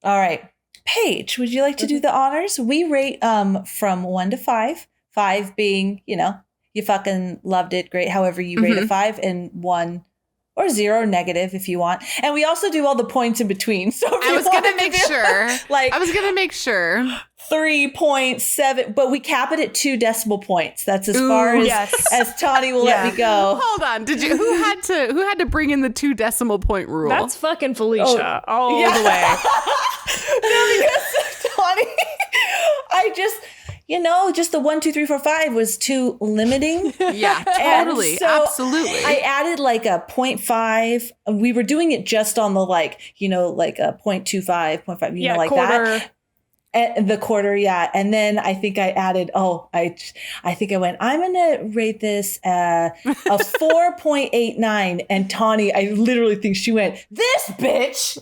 All right. Paige, would you like to do the honors? We rate from 1 to 5. 5 being, you fucking loved it. Great. However you rate a 5, and 1 Or 0 negative if you want. And we also do all the points in between. So if I was going to make sure. Like, I was going to make sure. 3.7, but we cap it at 2 decimal points. That's as far as Tawny will let me go. Hold on. Who had to bring in the 2 decimal point rule? That's fucking Felicia all the way. No, because Tawny, just the 1, 2, 3, 4, 5 was too limiting. Yeah, totally. So absolutely. I added like a 0.5. We were doing it just on the like a 0.25, 0.5, like quarter. that. And the quarter, yeah. And then I think I added, I think I went, I'm going to rate this a 4.89. And Tawny, I literally think she went, this bitch.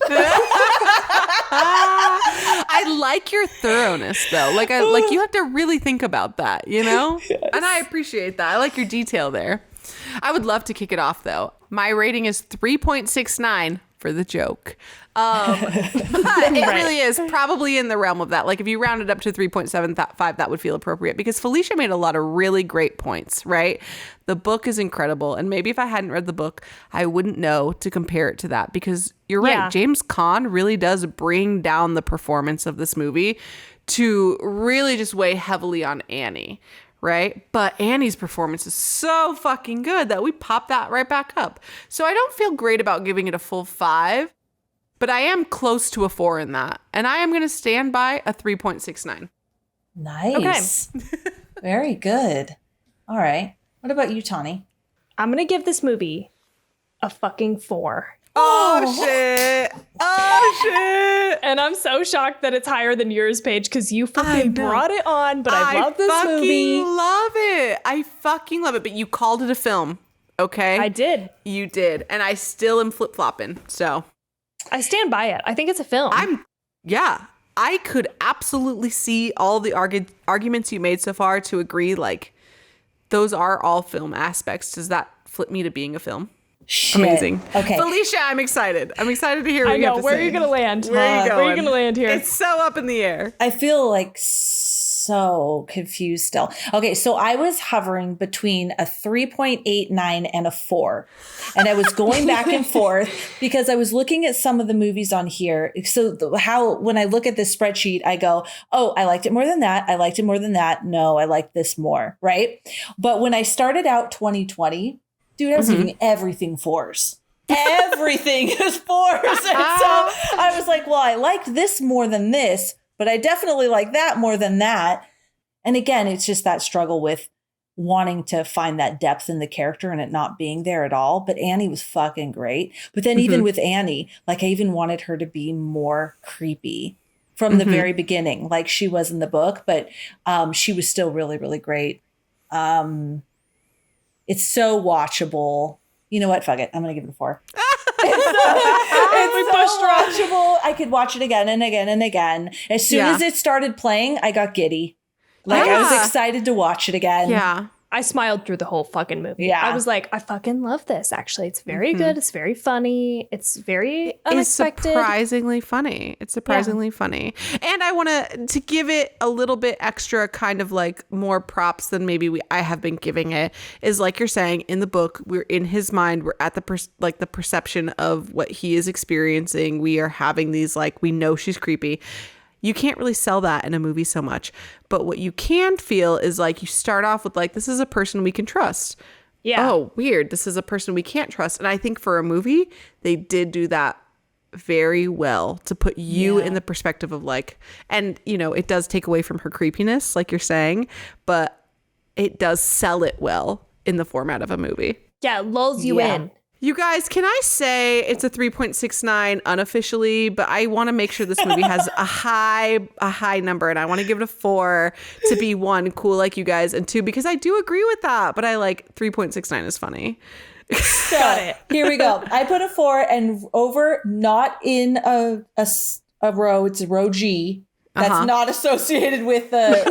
I like your thoroughness though. Like you have to really think about that, Yes. And I appreciate that. I like your detail there. I would love to kick it off though. My rating is 3.69 for the joke. But it really is probably in the realm of that. Like if you round it up to 3.75, that would feel appropriate because Felicia made a lot of really great points, right? The book is incredible. And maybe if I hadn't read the book, I wouldn't know to compare it to that because you're right. Yeah. James Caan really does bring down the performance of this movie to really just weigh heavily on Annie. Right? But Annie's performance is so fucking good that we pop that right back up. So I don't feel great about giving it a full 5, but I am close to a 4 in that. And I am going to stand by a 3.69. Nice. Okay. Very good. All right. What about you, Tawny? I'm going to give this movie a fucking 4. Oh, shit. Oh, shit. And I'm so shocked that it's higher than yours, Paige, because you fucking brought it on, but I love this movie. I fucking love it. But you called it a film, okay? I did. You did. And I still am flip-flopping, so. I stand by it. I think it's a film. I could absolutely see all the arguments you made so far to agree, like, those are all film aspects. Does that flip me to being a film? Shit. Amazing. Okay. Felicia, I'm excited. I'm excited to hear what you have to say. Where are you going to land? Where are you going? Where are you going to land here? It's so up in the air. I feel like so confused still. Okay, so I was hovering between a 3.89 and a 4. And I was going back and forth because I was looking at some of the movies on here. So when I look at this spreadsheet, I go, oh, I liked it more than that. I liked it more than that. No, I like this more, right? But when I started out 2020, dude, I was giving everything 4s. Everything is 4s. And so I was like, well, I liked this more than this, but I definitely like that more than that. And again, it's just that struggle with wanting to find that depth in the character and it not being there at all. But Annie was fucking great. But then even with Annie, like I even wanted her to be more creepy from the very beginning, like she was in the book, but she was still really, really great. It's so watchable. You know what? Fuck it. I'm going to give it a 4. It's so watchable. I could watch it again and again and again. As soon as it started playing, I got giddy. Like I was excited to watch it again. Yeah. I smiled through the whole fucking movie. Yeah. I was like, I fucking love this, actually. It's very good. It's very funny. It's very unexpected. It's surprisingly funny. Funny. And I want to give it a little bit extra kind of like more props than maybe I have been giving it is like you're saying in the book, we're in his mind. We're at the perception of what he is experiencing. We are having these like, we know she's creepy. You can't really sell that in a movie so much. But what you can feel is like you start off with like, this is a person we can trust. Yeah. Oh, weird. This is a person we can't trust. And I think for a movie, they did do that very well to put you in the perspective of like, and it does take away from her creepiness, like you're saying, but it does sell it well in the format of a movie. Yeah, it lulls you in. You guys, can I say it's a 3.69 unofficially, but I want to make sure this movie has a high number, and I want to give it a 4 to be 1, cool like you guys, and 2, because I do agree with that, but I like 3.69 is funny. Got it. Here we go. I put a 4 and over, not in a row, it's a row G. That's not associated with the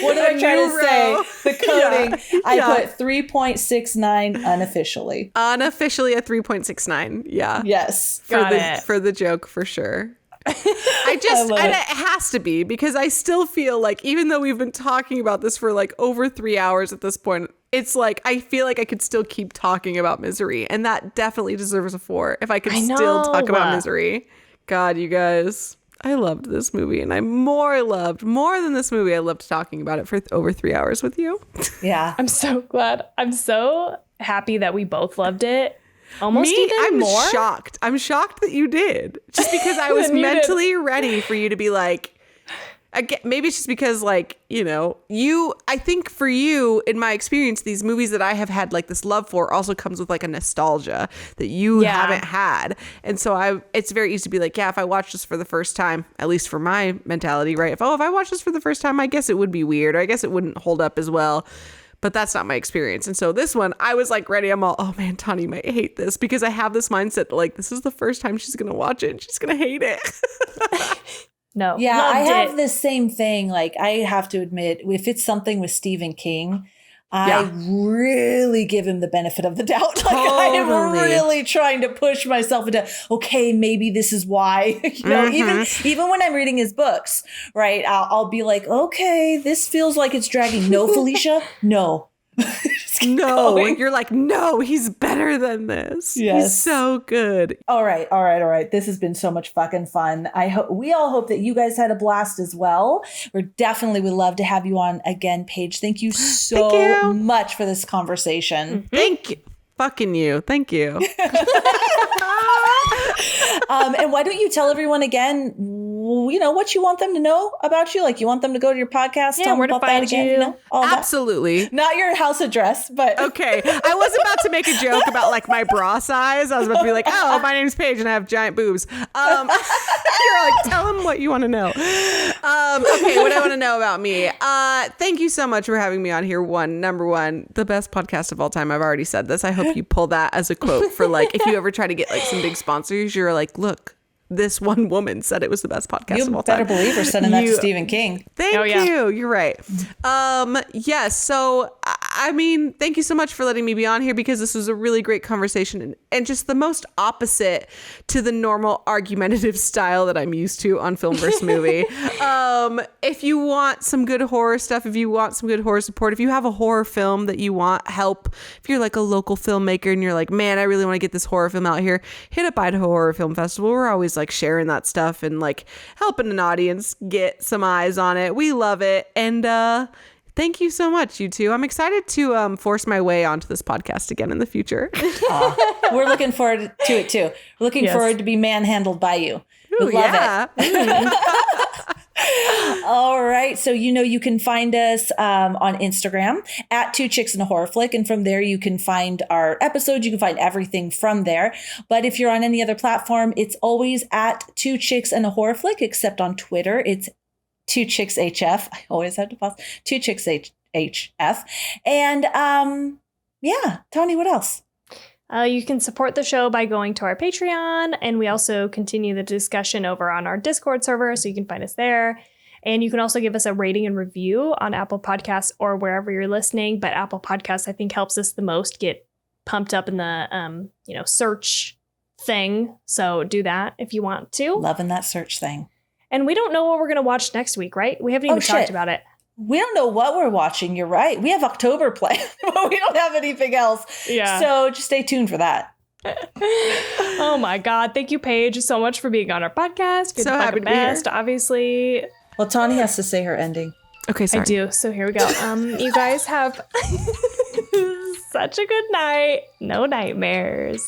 what am I trying to say? The coding. I put 3.69 unofficially. Unofficially a 3.69. Yeah. Yes. For the joke, for sure. And it has to be, because I still feel like, even though we've been talking about this for like over 3 hours at this point, it's like I feel like I could still keep talking about Misery, and that definitely deserves a 4 if I could still talk about Misery. God, you guys, I loved this movie, and more than this movie, I loved talking about it for over 3 hours with you. Yeah. I'm so glad. I'm so happy that we both loved it. Almost even more. I'm shocked that you did, just because I was mentally ready for you to be like, again, maybe it's just because, like, I think for you, in my experience, these movies that I have had like this love for also comes with like a nostalgia that you haven't had. And so it's very easy to be like, yeah, if I watch this for the first time, at least for my mentality, right? If I watch this for the first time, I guess it would be weird. Or I guess it wouldn't hold up as well. But that's not my experience. And so this one, I was like ready. I'm all, oh man, Tawny might hate this, because I have this mindset like, this is the first time she's going to watch it and she's going to hate it. No. Yeah, I have the same thing. Like, I have to admit, if it's something with Stephen King, I really give him the benefit of the doubt. Like, I am really trying to push myself into, okay, maybe this is why, even when I'm reading his books, right? I'll be like, okay, this feels like it's dragging. No, Felicia, no. No, you're like, no, he's better than this. Yes. He's so good. All right. This has been so much fucking fun. We all hope that you guys had a blast as well. We definitely would love to have you on again, Paige. Thank you so much for this conversation. Mm-hmm. Thank you. Fucking you. Thank you. And why don't you tell everyone again, what you want them to know about you? Like, you want them to go to your podcast? Yeah, tell where them to about find that again, you. Absolutely. Not your house address, but okay. I was about to make a joke about like my bra size. I was about to be like, oh, my name's Paige and I have giant boobs. You're like, tell them what you want to know. Okay, what I want to know about me. Thank you so much for having me on here. Number one, the best podcast of all time. I've already said this. I hope you pull that as a quote for like, if you ever try to get like some big sponsors, you're like, look, this one woman said it was the best podcast of all time. You better believe we're sending that to Stephen King. Thank you. You're right. Yes. So, I mean, thank you so much for letting me be on here, because this was a really great conversation and just the most opposite to the normal argumentative style that I'm used to on Film vs. Movie. If you want some good horror stuff, if you want some good horror support, if you have a horror film that you want help, if you're like a local filmmaker and you're like, man, I really want to get this horror film out here, hit up Idaho Horror Film Festival. We're always like sharing that stuff and like helping an audience get some eyes on it. We love it. And thank you so much, you two. I'm excited to force my way onto this podcast again in the future. We're looking forward to it too. We're looking forward to be manhandled by you. Ooh, we love it. All right. So, you can find us on Instagram at 2 Chicks and a Horror Flick. And from there, you can find our episodes. You can find everything from there. But if you're on any other platform, it's always at 2 Chicks and a Horror Flick, except on Twitter. It's 2 Chicks HF. I always have to pause. 2 Chicks HF. And Tawny, what else? You can support the show by going to our Patreon, and we also continue the discussion over on our Discord server, so you can find us there. And you can also give us a rating and review on Apple Podcasts or wherever you're listening. But Apple Podcasts, I think, helps us the most get pumped up in the search thing. So do that if you want to. Loving that search thing. And we don't know what we're going to watch next week, right? We haven't even talked about it. We don't know what we're watching. You're right. We have October planned, but we don't have anything else. Yeah. So just stay tuned for that. Oh my God. Thank you, Paige, so much for being on our podcast. You're so the happy to be here. Obviously. Well, Tawny has to say her ending. Okay, sorry. I do. So here we go. You guys have such a good night. No nightmares.